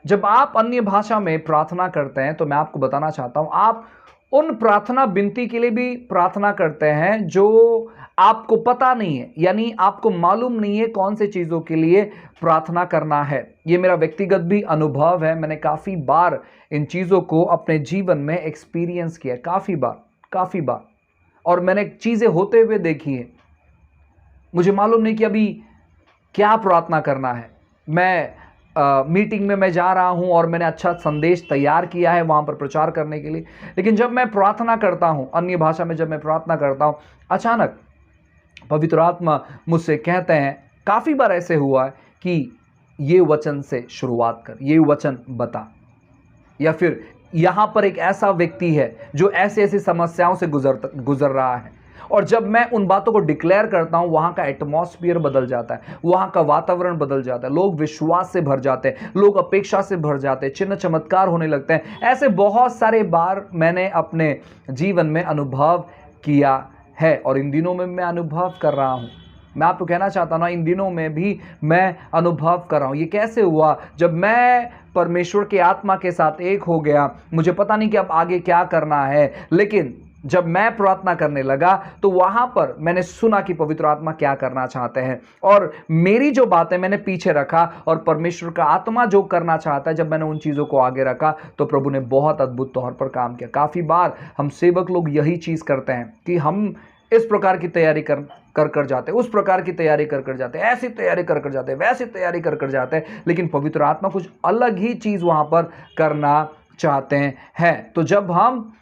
जब आप अन्य भाषा में प्रार्थना करते हैं, तो मैं आपको बताना चाहता हूं, आप उन प्रार्थना विनती के लिए भी प्रार्थना करते हैं जो आपको पता नहीं है, यानी आपको मालूम नहीं है कौन से चीज़ों के लिए प्रार्थना करना है। ये मेरा व्यक्तिगत भी अनुभव है, मैंने काफ़ी बार इन चीज़ों को अपने जीवन में एक्सपीरियंस किया, काफ़ी बार, और मैंने चीज़ें होते हुए देखी हैं। मुझे मालूम नहीं कि अभी क्या प्रार्थना करना है। मैं मीटिंग में मैं जा रहा हूं और मैंने अच्छा संदेश तैयार किया है वहां पर प्रचार करने के लिए, लेकिन जब मैं प्रार्थना करता हूं अन्य भाषा में, जब मैं प्रार्थना करता हूं, अचानक पवित्र आत्मा मुझसे कहते हैं, काफ़ी बार ऐसे हुआ है कि ये वचन से शुरुआत कर, ये वचन बता, या फिर यहां पर एक ऐसा व्यक्ति है जो ऐसे ऐसी समस्याओं से गुजर रहा है। और जब मैं उन बातों को डिक्लेयर करता हूं, वहां का एटमॉस्फेयर बदल जाता है, वहां का वातावरण बदल जाता है, लोग विश्वास से भर जाते हैं, लोग अपेक्षा से भर जाते हैं, चिन्ह चमत्कार होने लगते हैं। ऐसे बहुत सारे बार मैंने अपने जीवन में अनुभव किया है, और इन दिनों में मैं अनुभव कर रहा हूं। मैं आपको कहना चाहता हूं ना, इन दिनों में भी मैं अनुभव कर रहा हूं। ये कैसे हुआ? जब मैं परमेश्वर के आत्मा के साथ एक हो गया, मुझे पता नहीं कि अब आगे क्या करना है, लेकिन जब मैं प्रार्थना करने लगा तो वहां पर मैंने सुना कि पवित्र आत्मा क्या करना चाहते हैं, और मेरी जो बातें मैंने पीछे रखा, और परमेश्वर का आत्मा जो करना चाहता है, जब मैंने उन चीज़ों को आगे रखा, तो प्रभु ने बहुत अद्भुत तौर पर काम किया। काफ़ी बार हम सेवक लोग यही चीज़ करते हैं कि हम इस प्रकार की तैयारी कर जाते हैं, उस प्रकार की तैयारी कर जाते हैं, ऐसी तैयारी कर जाते हैं, वैसी तैयारी कर जाते हैं, लेकिन पवित्र आत्मा कुछ अलग ही चीज़ वहाँ पर करना चाहते हैं। तो जब हम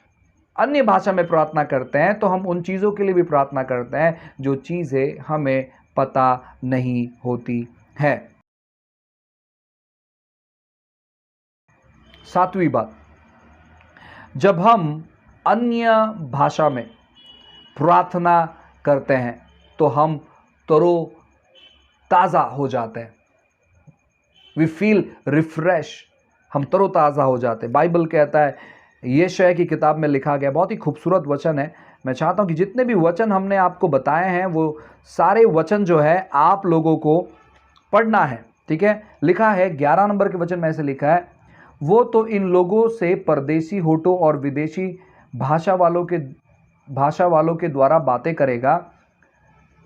अन्य भाषा में प्रार्थना करते हैं, तो हम उन चीज़ों के लिए भी प्रार्थना करते हैं जो चीज़ें हमें पता नहीं होती है। सातवीं बात, जब हम अन्य भाषा में प्रार्थना करते हैं, तो हम तरोताज़ा हो जाते हैं। वी फील रिफ्रेश, हम तरोताज़ा हो जाते हैं। बाइबल कहता है, यशायाह की किताब में लिखा गया, बहुत ही खूबसूरत वचन है। मैं चाहता हूं कि जितने भी वचन हमने आपको बताए हैं, वो सारे वचन जो है आप लोगों को पढ़ना है, ठीक है। लिखा है 11 नंबर के वचन में ऐसे लिखा है, वो तो इन लोगों से परदेशी होठों और विदेशी भाषा वालों के द्वारा बातें करेगा,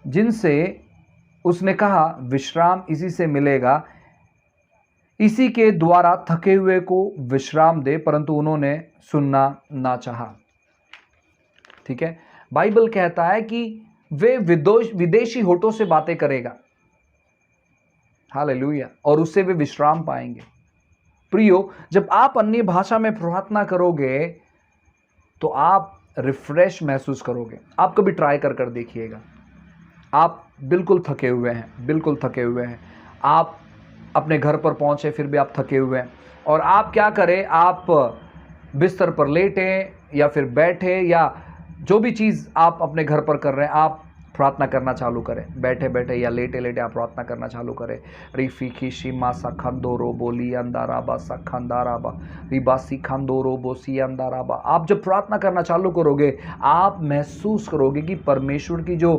जिनसे उसने कहा विश्राम इसी से मिलेगा, इसी के द्वारा थके हुए को विश्राम दे, परंतु उन्होंने सुनना ना चाहा। ठीक है, बाइबल कहता है कि वे विदेशी होठों से बातें करेगा, हालेलुया, और उससे वे विश्राम पाएंगे। प्रियो, जब आप अन्य भाषा में प्रार्थना करोगे तो आप रिफ्रेश महसूस करोगे। आप कभी ट्राई कर देखिएगा। आप बिल्कुल थके हुए हैं, आप अपने घर पर पहुंचे फिर भी आप थके हुए हैं, और आप क्या करें, आप बिस्तर पर लेटे या फिर बैठे, या जो भी चीज़ आप अपने घर पर कर रहे हैं, आप प्रार्थना करना चालू करें। बैठे बैठे या लेटे लेटे आप प्रार्थना करना चालू करें। रिफी खीशी मासा खंदोरो बोली अंदाराबा सखंदाराबा रिबासी खंदोरो बोसी अंदाराबा। आप जब प्रार्थना करना चालू करोगे, आप महसूस करोगे कि परमेश्वर की जो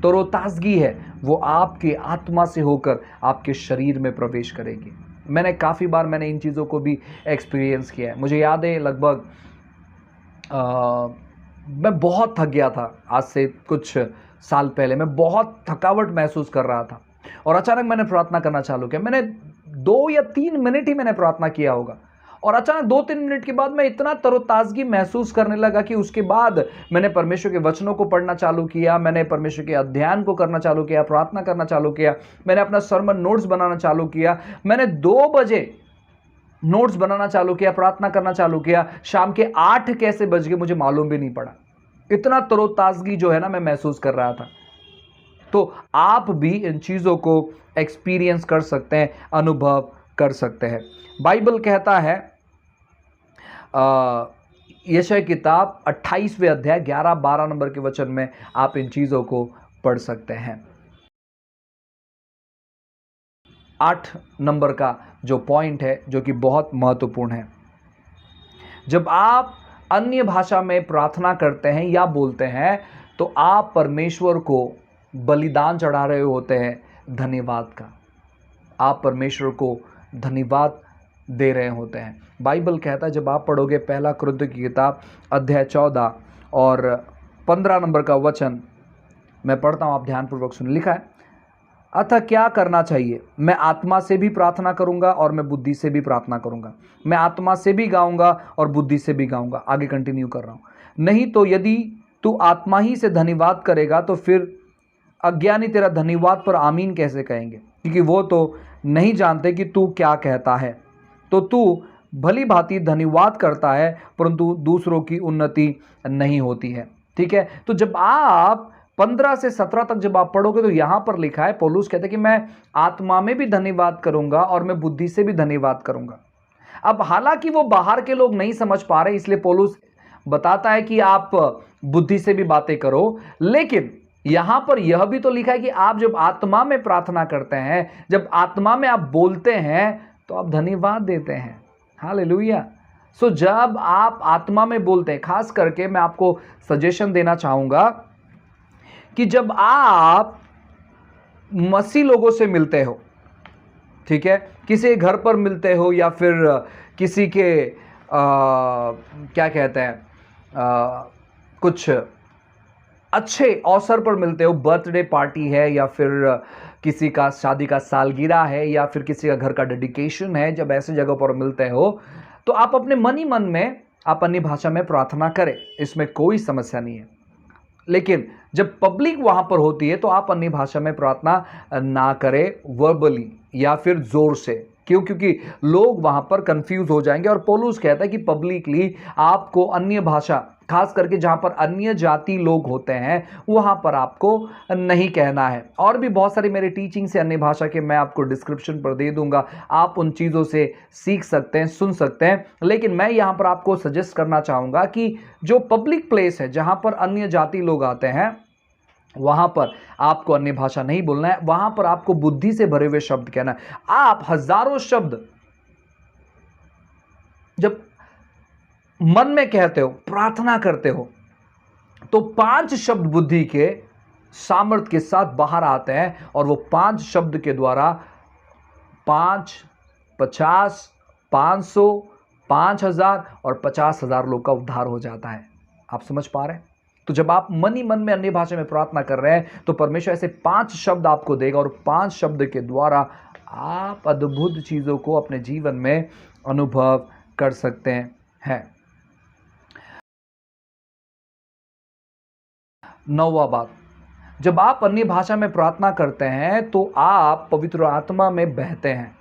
तरोताजगी है वो आपके आत्मा से होकर आपके शरीर में प्रवेश करेगी। मैंने काफ़ी बार इन चीज़ों को भी एक्सपीरियंस किया है। मुझे याद है, लगभग मैं बहुत थक गया था। आज से कुछ साल पहले मैं बहुत थकावट महसूस कर रहा था, और अचानक मैंने प्रार्थना करना चालू किया। मैंने 2 या 3 मिनट ही मैंने प्रार्थना किया होगा, और अचानक 2-3 मिनट के बाद मैं इतना तरोताजगी महसूस करने लगा कि उसके बाद मैंने परमेश्वर के वचनों को पढ़ना चालू किया, मैंने परमेश्वर के अध्ययन को करना चालू किया, प्रार्थना करना चालू किया, मैंने अपना सर्मन नोट्स बनाना चालू किया। मैंने 2 बजे नोट्स बनाना चालू किया, प्रार्थना करना चालू किया। शाम के 8 कैसे बज गए मुझे मालूम भी नहीं पड़ा। इतना तरोताजगी जो है ना मैं महसूस कर रहा था। तो आप भी इन चीज़ों को एक्सपीरियंस कर सकते हैं, अनुभव कर सकते हैं। बाइबल कहता है यशायाह किताब 28वें अध्याय 11-12 नंबर के वचन में आप इन चीज़ों को पढ़ सकते हैं। 8 नंबर का जो पॉइंट है जो कि बहुत महत्वपूर्ण है, जब आप अन्य भाषा में प्रार्थना करते हैं या बोलते हैं तो आप परमेश्वर को बलिदान चढ़ा रहे होते हैं धन्यवाद का। आप परमेश्वर को धन्यवाद दे रहे होते हैं। बाइबल कहता है, जब आप पढ़ोगे पहला कुरिन्थियों की किताब अध्याय 14 और 15 नंबर का वचन मैं पढ़ता हूँ, आप ध्यानपूर्वक सुन। लिखा है, अतः क्या करना चाहिए? मैं आत्मा से भी प्रार्थना करूंगा और मैं बुद्धि से भी प्रार्थना करूंगा। मैं आत्मा से भी गाऊंगा और बुद्धि से भी गाऊंगा। आगे कंटिन्यू कर रहा हूं। नहीं तो यदि तू आत्मा ही से धन्यवाद करेगा तो फिर अज्ञानी तेरा धन्यवाद पर आमीन कैसे कहेंगे, क्योंकि वो तो नहीं जानते कि तू क्या कहता है। तो तू भली भांति धन्यवाद करता है परंतु दूसरों की उन्नति नहीं होती है। ठीक है, तो जब आप 15 से 17 तक जब आप पढ़ोगे तो यहां पर लिखा है, पौलुस कहते हैं कि मैं आत्मा में भी धन्यवाद करूंगा और मैं बुद्धि से भी धन्यवाद करूंगा। अब हालांकि वो बाहर के लोग नहीं समझ पा रहे, इसलिए पौलुस बताता है कि आप बुद्धि से भी बातें करो, लेकिन यहां पर यह भी तो लिखा है कि आप जब आत्मा में प्रार्थना करते हैं, जब आत्मा में आप बोलते हैं तो आप धन्यवाद देते हैं। हालेलुया। सो जब आप आत्मा में बोलते हैं, खास करके मैं आपको सजेशन देना चाहूंगा कि जब आप मसीह लोगों से मिलते हो, ठीक है, किसी घर पर मिलते हो या फिर किसी के क्या कहते हैं कुछ अच्छे अवसर पर मिलते हो, बर्थडे पार्टी है या फिर किसी का शादी का सालगिरह है या फिर किसी का घर का डेडिकेशन है, जब ऐसी जगह पर मिलते हो तो आप अपने मन ही मन में आप अन्य भाषा में प्रार्थना करें, इसमें कोई समस्या नहीं है। लेकिन जब पब्लिक वहां पर होती है तो आप अन्य भाषा में प्रार्थना ना करें वर्बली या फिर जोर से। क्यों? क्योंकि लोग वहां पर कंफ्यूज हो जाएंगे। और पौलुस कहता है कि पब्लिकली आपको अन्य भाषा, खास करके जहां पर अन्य जाति लोग होते हैं, वहां पर आपको नहीं कहना है। और भी बहुत सारी मेरे टीचिंग से अन्य भाषा के मैं आपको डिस्क्रिप्शन पर दे दूंगा, आप उन चीज़ों से सीख सकते हैं, सुन सकते हैं। लेकिन मैं यहां पर आपको सजेस्ट करना चाहूँगा कि जो पब्लिक प्लेस है जहां पर अन्य जाति लोग आते हैं, वहां पर आपको अन्य भाषा नहीं बोलना है, वहां पर आपको बुद्धि से भरे हुए शब्द कहना है। आप हजारों शब्द जब मन में कहते हो, प्रार्थना करते हो, तो 5 शब्द बुद्धि के सामर्थ्य के साथ बाहर आते हैं और वो 5 शब्द के द्वारा 5, 50, 500, 5000 और 50,000 लोग का उद्धार हो जाता है। आप समझ पा रहे हैं? तो जब आप मन ही मन में अन्य भाषा में प्रार्थना कर रहे हैं तो परमेश्वर ऐसे 5 शब्द आपको देगा और 5 शब्द के द्वारा आप अद्भुत चीजों को अपने जीवन में अनुभव कर सकते हैं। 9वां बात, जब आप अन्य भाषा में प्रार्थना करते हैं तो आप पवित्र आत्मा में बहते हैं।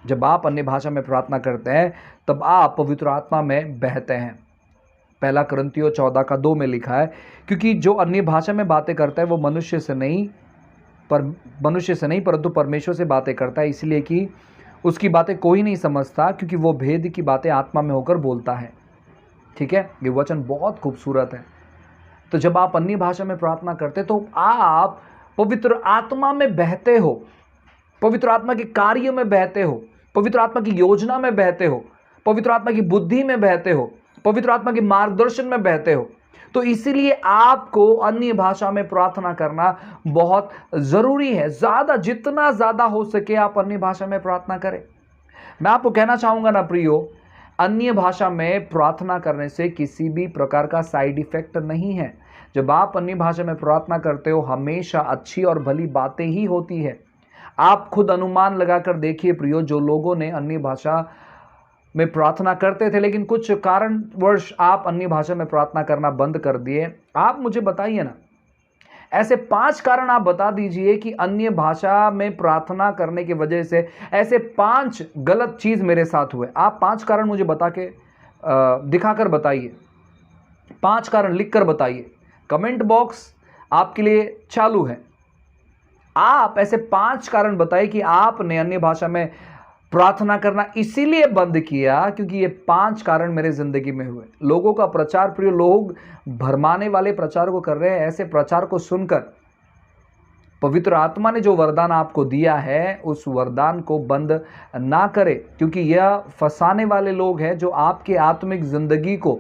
जब आप अन्य भाषा में प्रार्थना करते हैं तब आप पवित्र आत्मा में बहते हैं। पहला कुरिन्थियों 14:2 में लिखा है, क्योंकि जो अन्य भाषा में बातें करता है वो मनुष्य से नहीं परंतु परमेश्वर से बातें करता है, इसलिए कि उसकी बातें कोई नहीं समझता, क्योंकि वो भेद की बातें आत्मा में होकर बोलता है। ठीक है, ये वचन बहुत खूबसूरत है। तो जब आप अन्य भाषा में प्रार्थना करते तो आप पवित्र आत्मा में बहते हो, पवित्र आत्मा के कार्य में बहते हो, पवित्र आत्मा की योजना में बहते हो, पवित्र आत्मा की बुद्धि में बहते हो, पवित्र आत्मा के मार्गदर्शन में बहते हो। तो इसीलिए आपको अन्य भाषा में प्रार्थना करना बहुत जरूरी है। जितना ज्यादा हो सके आप अन्य भाषा में प्रार्थना करें। मैं आपको कहना चाहूंगा ना प्रियो, अन्य भाषा में प्रार्थना करने से किसी भी प्रकार का साइड इफेक्ट नहीं है। जब आप अन्य भाषा में प्रार्थना करते हो हमेशा अच्छी और भली बातें ही होती है। आप खुद अनुमान लगाकर देखिए प्रियो, जो लोगों ने अन्य भाषा में प्रार्थना करते थे, लेकिन कुछ कारणवश आप अन्य भाषा में प्रार्थना करना बंद कर दिए। आप मुझे बताइए ना, ऐसे 5 कारण आप बता दीजिए कि अन्य भाषा में प्रार्थना करने की वजह से ऐसे 5 गलत चीज मेरे साथ हुए। आप 5 कारण मुझे बता के दिखाकर बताइए, 5 कारण लिखकर बताइए। कमेंट बॉक्स आपके लिए चालू है। आप ऐसे 5 कारण बताइए कि आपने अन्य भाषा में प्रार्थना करना इसीलिए बंद किया क्योंकि ये 5 कारण मेरे जिंदगी में हुए। लोगों का प्रचार, प्रिय लोग भरमाने वाले प्रचार को कर रहे हैं। ऐसे प्रचार को सुनकर पवित्र आत्मा ने जो वरदान आपको दिया है उस वरदान को बंद ना करें, क्योंकि यह फंसाने वाले लोग हैं जो आपके आत्मिक जिंदगी को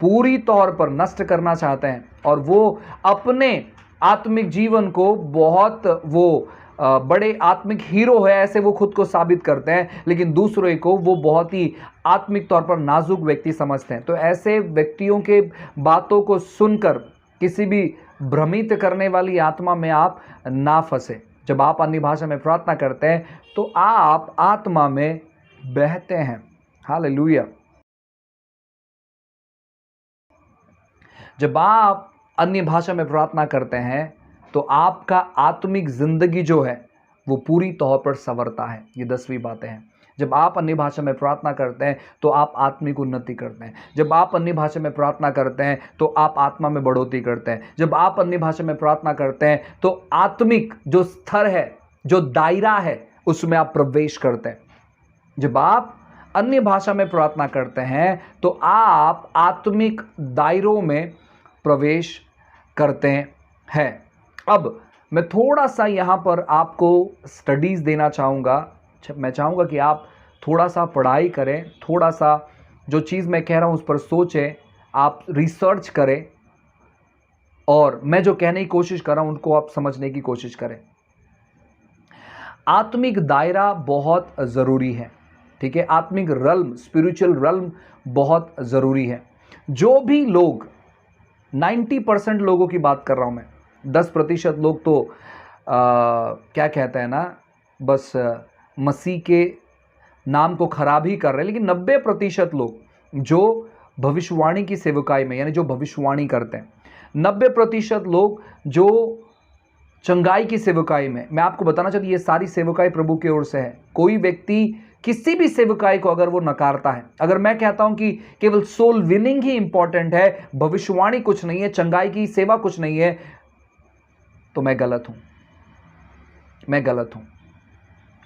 पूरी तौर पर नष्ट करना चाहते हैं और वो अपने आत्मिक जीवन को बहुत बड़े आत्मिक हीरो है ऐसे वो खुद को साबित करते हैं, लेकिन दूसरों को वो बहुत ही आत्मिक तौर पर नाजुक व्यक्ति समझते हैं। तो ऐसे व्यक्तियों के बातों को सुनकर किसी भी भ्रमित करने वाली आत्मा में आप ना फंसे। जब आप अन्य भाषा में प्रार्थना करते हैं तो आप आत्मा में बहते हैं। हालेलुया। जब आप अन्य भाषा में प्रार्थना करते हैं तो आपका आत्मिक जिंदगी जो है वो पूरी तौर पर संवरता है। ये 10वीं बातें हैं। जब आप अन्य भाषा में प्रार्थना करते हैं तो आप आत्मिक उन्नति करते हैं। जब आप अन्य भाषा में प्रार्थना करते हैं तो आप आत्मा में बढ़ोतरी करते हैं। जब आप अन्य भाषा में प्रार्थना करते हैं तो आत्मिक जो स्तर है, जो दायरा है, उसमें आप प्रवेश करते हैं। जब आप अन्य भाषा में प्रार्थना करते हैं तो आप आत्मिक दायरों में प्रवेश करते हैं। अब मैं थोड़ा सा यहाँ पर आपको स्टडीज़ देना चाहूँगा। मैं चाहूँगा कि आप थोड़ा सा पढ़ाई करें, थोड़ा सा जो चीज़ मैं कह रहा हूँ उस पर सोचें, आप रिसर्च करें और मैं जो कहने की कोशिश कर रहा हूँ उनको आप समझने की कोशिश करें। आत्मिक दायरा बहुत ज़रूरी है, ठीक है। आत्मिक रल्म, स्पिरिचुअल रल्म बहुत ज़रूरी है। जो भी लोग 90% लोगों की बात कर रहा हूँ मैं, 10% लोग तो क्या कहते हैं ना, बस मसीह के नाम को खराब ही कर रहे हैं, लेकिन 90% लोग जो भविष्यवाणी की सेवकाई में, यानी जो भविष्यवाणी करते हैं, 90% लोग जो चंगाई की सेवकाई में, मैं आपको बताना चाहती हूँ ये सारी सेवकाई प्रभु की ओर से है। कोई व्यक्ति किसी भी सेवकाई को अगर वो नकारता है, अगर मैं कहता हूं कि केवल सोल विनिंग ही इंपॉर्टेंट है, भविष्यवाणी कुछ नहीं है, चंगाई की सेवा कुछ नहीं है, तो मैं गलत हूं। मैं गलत हूं।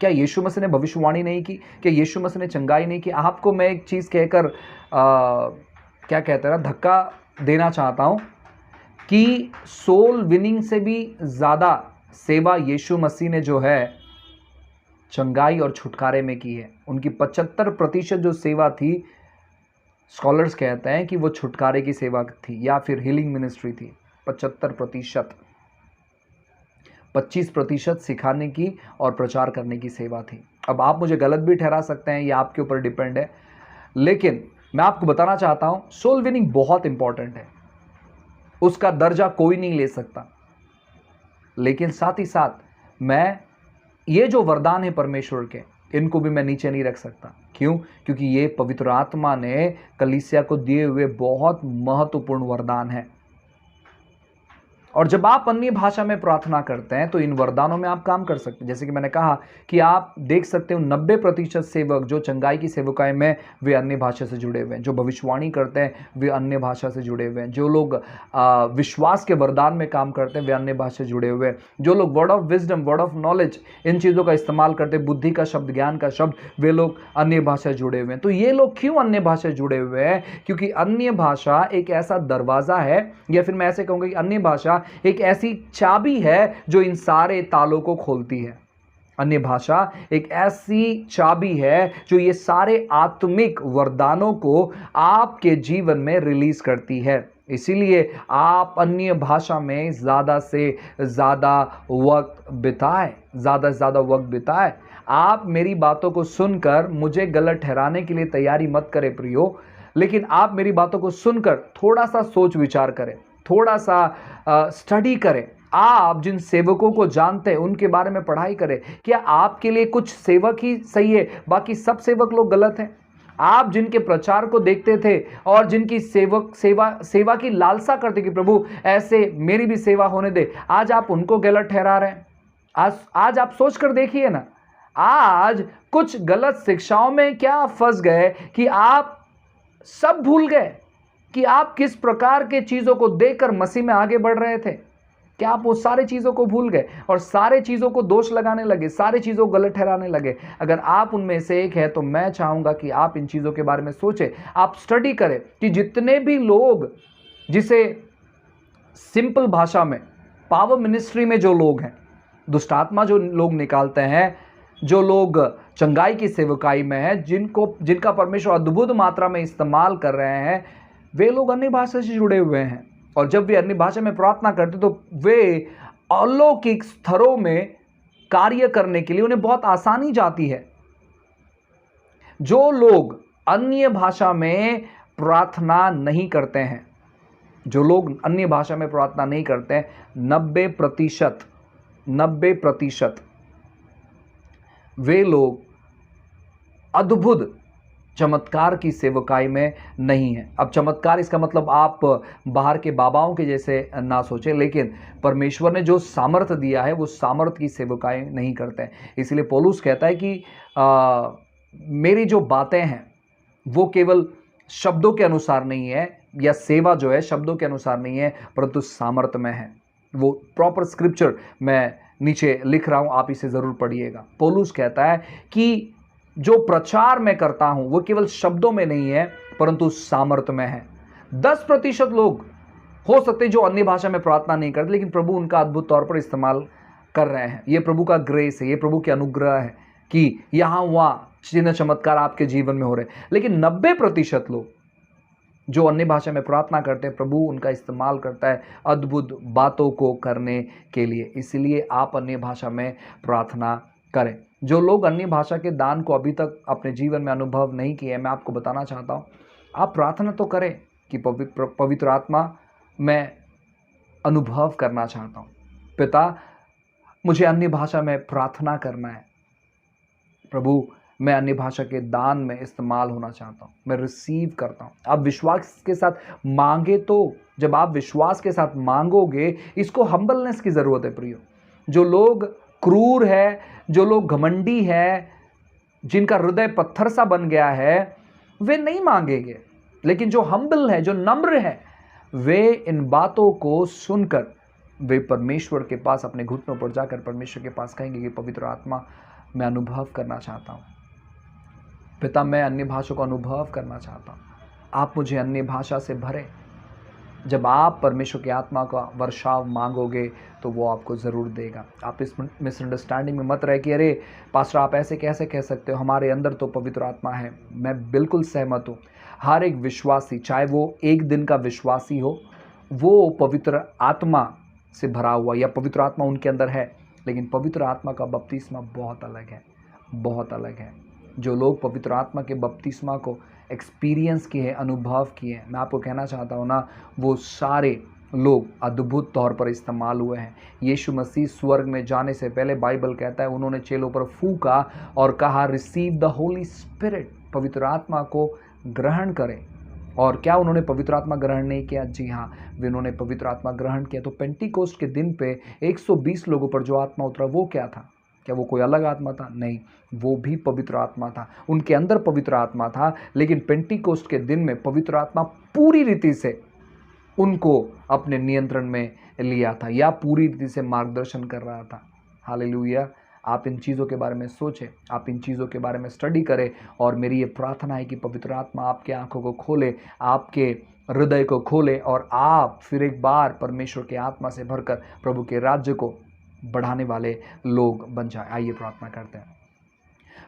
क्या यीशु मसीह ने भविष्यवाणी नहीं की? क्या यीशु मसीह ने चंगाई नहीं की? आपको मैं एक चीज कहकर क्या कहते हैं, धक्का देना चाहता हूं कि सोल विनिंग से भी ज्यादा सेवा यीशु मसीह ने जो है चंगाई और छुटकारे में की है। उनकी 75% जो सेवा थी, स्कॉलर्स कहते हैं कि वो छुटकारे की सेवा थी या फिर हीलिंग मिनिस्ट्री थी। 75%, 25% सिखाने की और प्रचार करने की सेवा थी। अब आप मुझे गलत भी ठहरा सकते हैं, ये आपके ऊपर डिपेंड है, लेकिन मैं आपको बताना चाहता हूं सोल विनिंग बहुत इंपॉर्टेंट है, उसका दर्जा कोई नहीं ले सकता। लेकिन साथ ही साथ मैं ये जो वरदान है परमेश्वर के, इनको भी मैं नीचे नहीं रख सकता। क्यों? क्योंकि ये पवित्र आत्मा ने कलीसिया को दिए हुए बहुत महत्वपूर्ण वरदान है। और जब आप अन्य भाषा में प्रार्थना करते हैं तो इन वरदानों में आप काम कर सकते हैं। जैसे कि मैंने कहा कि आप देख सकते हो 90% सेवक जो चंगाई की सेवकाई में, वे अन्य भाषा से जुड़े हुए हैं। जो भविष्यवाणी करते हैं वे अन्य भाषा से जुड़े हुए हैं। जो लोग विश्वास के वरदान में काम करते हैं वे अन्य भाषा से जुड़े हुए हैं। जो लोग word of wisdom, word of knowledge, इन चीज़ों का इस्तेमाल करते हैं, बुद्धि का शब्द, ज्ञान का शब्द, वे लोग अन्य भाषा से जुड़े हुए हैं। तो ये लोग क्यों अन्य भाषा से जुड़े हुए हैं? क्योंकि अन्य भाषा एक ऐसा दरवाज़ा है, या फिर मैं ऐसे कहूँगा कि अन्य भाषा एक ऐसी चाबी है जो इन सारे तालों को खोलती है। अन्य भाषा एक ऐसी चाबी है जो ये सारे आत्मिक वरदानों को आपके जीवन में रिलीज करती है। इसीलिए आप अन्य भाषा में ज़्यादा से ज़्यादा वक्त बिताएं, ज़्यादा से ज़्यादा वक्त बिताएं। आप मेरी बातों को सुनकर मुझे गलत ठहराने के लिए तैयारी मत करें प्रियो, लेकिन आप मेरी बातों को सुनकर थोड़ा सा सोच विचार करें, थोड़ा सा स्टडी करें। आप जिन सेवकों को जानते हैं उनके बारे में पढ़ाई करें। क्या आपके लिए कुछ सेवक ही सही है, बाकी सब सेवक लोग गलत हैं? आप जिनके प्रचार को देखते थे और जिनकी सेवा की लालसा करते कि प्रभु ऐसे मेरी भी सेवा होने दे, आज आप उनको गलत ठहरा रहे हैं। आज आप सोच कर देखिए ना, आज कुछ गलत शिक्षाओं में क्या फंस गए कि आप सब भूल गए कि आप किस प्रकार के चीजों को देखकर मसीह में आगे बढ़ रहे थे। क्या आप वो सारे चीजों को भूल गए और सारे चीजों को दोष लगाने लगे, सारे चीजों को गलत ठहराने लगे? अगर आप उनमें से एक है तो मैं चाहूंगा कि आप इन चीजों के बारे में सोचें, आप स्टडी करें कि जितने भी लोग, जिसे सिंपल भाषा में पावर मिनिस्ट्री में जो लोग हैं, दुष्टात्मा जो लोग निकालते हैं, जो लोग चंगाई की सेवकाई में हैं, जिनका परमेश्वर अद्भुत मात्रा में इस्तेमाल कर रहे हैं, वे लोग अन्य भाषा से जुड़े हुए हैं। और जब वे अन्य भाषा में प्रार्थना करते तो वे अलौकिक स्तरों में कार्य करने के लिए उन्हें बहुत आसानी जाती है। जो लोग अन्य भाषा में प्रार्थना नहीं करते हैं, जो लोग अन्य भाषा में प्रार्थना नहीं करते हैं, 90% वे लोग अद्भुत चमत्कार की सेवकाई में नहीं है। अब चमत्कार इसका मतलब आप बाहर के बाबाओं के जैसे ना सोचें, लेकिन परमेश्वर ने जो सामर्थ्य दिया है वो सामर्थ्य की सेवकाई नहीं करते हैं। इसलिए पौलुस कहता है कि मेरी जो बातें हैं वो केवल शब्दों के अनुसार नहीं है, या सेवा जो है शब्दों के अनुसार नहीं है, परंतु सामर्थ्य में है। वो प्रॉपर स्क्रिप्चर मैं नीचे लिख रहा हूं, आप इसे जरूर पढ़िएगा। पौलुस कहता है कि जो प्रचार मैं करता हूं वो केवल शब्दों में नहीं है परंतु सामर्थ्य में है। 10% लोग हो सकते जो अन्य भाषा में प्रार्थना नहीं करते, लेकिन प्रभु उनका अद्भुत तौर पर इस्तेमाल कर रहे हैं। ये प्रभु का ग्रेस है, ये प्रभु के अनुग्रह है कि यहां वहां चिन्ह चमत्कार आपके जीवन में हो रहे हैं। लेकिन 90% लोग जो अन्य भाषा में प्रार्थना करते हैं, प्रभु उनका इस्तेमाल करता है अद्भुत बातों को करने के लिए। इसलिए आप अन्य भाषा में प्रार्थना करें। जो लोग अन्य भाषा के दान को अभी तक अपने जीवन में अनुभव नहीं किए, मैं आपको बताना चाहता हूँ, आप प्रार्थना तो करें कि पवित्र आत्मा मैं अनुभव करना चाहता हूँ। पिता, मुझे अन्य भाषा में प्रार्थना करना है। प्रभु, मैं अन्य भाषा के दान में इस्तेमाल होना चाहता हूँ, मैं रिसीव करता हूँ। आप विश्वास के साथ मांगे, तो जब आप विश्वास के साथ मांगोगे, इसको हम्बलनेस की ज़रूरत है प्रियो। जो लोग क्रूर है, जो लोग घमंडी है, जिनका हृदय पत्थर सा बन गया है, वे नहीं मांगेंगे। लेकिन जो हम्बल है, जो नम्र है, वे इन बातों को सुनकर वे परमेश्वर के पास अपने घुटनों पर जाकर परमेश्वर के पास कहेंगे कि पवित्र आत्मा, मैं अनुभव करना चाहता हूँ। पिता, मैं अन्य भाषा को अनुभव करना चाहता हूँ, आप मुझे अन्य भाषा से भरें। जब आप परमेश्वर की आत्मा का वर्षाव मांगोगे तो वो आपको ज़रूर देगा। आप इस मिसअंडरस्टैंडिंग में मत रहे कि अरे पास्टर आप ऐसे कैसे कह सकते हो, हमारे अंदर तो पवित्र आत्मा है। मैं बिल्कुल सहमत हूँ। हर एक विश्वासी, चाहे वो एक दिन का विश्वासी हो, वो पवित्र आत्मा से भरा हुआ, या पवित्र आत्मा उनके अंदर है, लेकिन पवित्र आत्मा का बपतिस्मा बहुत अलग है, बहुत अलग है। जो लोग पवित्र आत्मा के बपतिस्मा को एक्सपीरियंस किए हैं, अनुभव किए हैं, मैं आपको कहना चाहता हूँ ना, वो सारे लोग अद्भुत तौर पर इस्तेमाल हुए हैं। यीशु मसीह स्वर्ग में जाने से पहले बाइबल कहता है उन्होंने चेलों पर फूंका और कहा रिसीव द होली स्पिरिट, पवित्र आत्मा को ग्रहण करें। और क्या उन्होंने पवित्र आत्मा ग्रहण नहीं किया? जी हाँ, वे उन्होंने पवित्र आत्मा ग्रहण किया। तो पेंटिकोस्ट के दिन पे 120 लोगों पर जो आत्मा उतरा वो क्या था? क्या वो कोई अलग आत्मा था? नहीं, वो भी पवित्र आत्मा था। उनके अंदर पवित्र आत्मा था, लेकिन पेंटिकोस्ट के दिन में पवित्र आत्मा पूरी रीति से उनको अपने नियंत्रण में लिया था, या पूरी रीति से मार्गदर्शन कर रहा था। हालेलुया। आप इन चीज़ों के बारे में सोचें, आप इन चीज़ों के बारे में स्टडी करें, और मेरी ये प्रार्थना है कि पवित्र आत्मा आपके आंखों को खोले, आपके हृदय को खोले, और आप फिर एक बार परमेश्वर के आत्मा से भरकर प्रभु के राज्य को बढ़ाने वाले लोग बन जाए। आइए प्रार्थना करते हैं।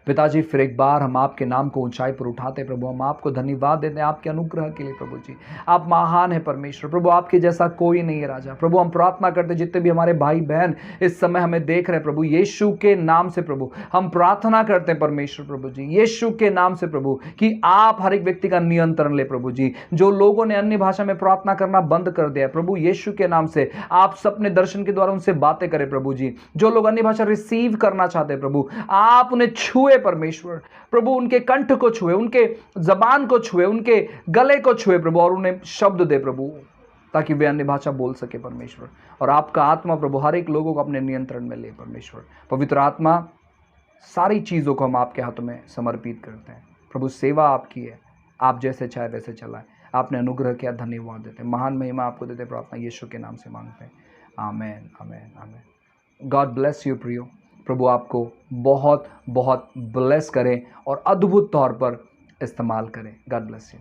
पिताजी, फिर एक बार हम आपके नाम को ऊंचाई पर उठाते हैं प्रभु। हम आपको धन्यवाद देते हैं आपके अनुग्रह के लिए प्रभु जी। आप महान है परमेश्वर प्रभु, आपके जैसा कोई नहीं है राजा। प्रभु हम प्रार्थना करते हैं जितने भी हमारे भाई बहन इस समय हमें देख रहे हैं प्रभु, यीशु के नाम से प्रभु हम प्रार्थना करते हैं परमेश्वर प्रभु जी, यीशु के नाम से प्रभु, कि आप हर एक व्यक्ति का नियंत्रण ले प्रभु जी। जो लोगों ने अन्य भाषा में प्रार्थना करना बंद कर दिया प्रभु, यीशु के नाम से आप सपने दर्शन के द्वारा उनसे बातें करें प्रभु जी। जो लोग अन्य भाषा रिसीव करना चाहते हैं प्रभु, आप उन्हें छुए छुए परमेश्वर, प्रभु उनके कंठ को छुए, उनके जबान को छुए, उनके गले को छुए प्रभु, और उन्हें शब्द दे प्रभु, ताकि वे अन्य भाषा बोल सके परमेश्वर। और आपका आत्मा प्रभु हर एक लोगों को अपने नियंत्रण में ले परमेश्वर। पवित्र आत्मा, सारी चीज़ों को हम आपके हाथों में समर्पित करते हैं प्रभु। सेवा आपकी है, आप जैसे चाहे वैसे चलाएं। आपने अनुग्रह किया, धन्यवाद देते हैं, महान महिमा आपको देते, प्रार्थना यीशु के नाम से मांगते हैं, आमेन आमेन आमेन। गॉड ब्लेस यू प्रियो। प्रभु आपको बहुत बहुत ब्लेस करें और अद्भुत तौर पर इस्तेमाल करें। God bless you.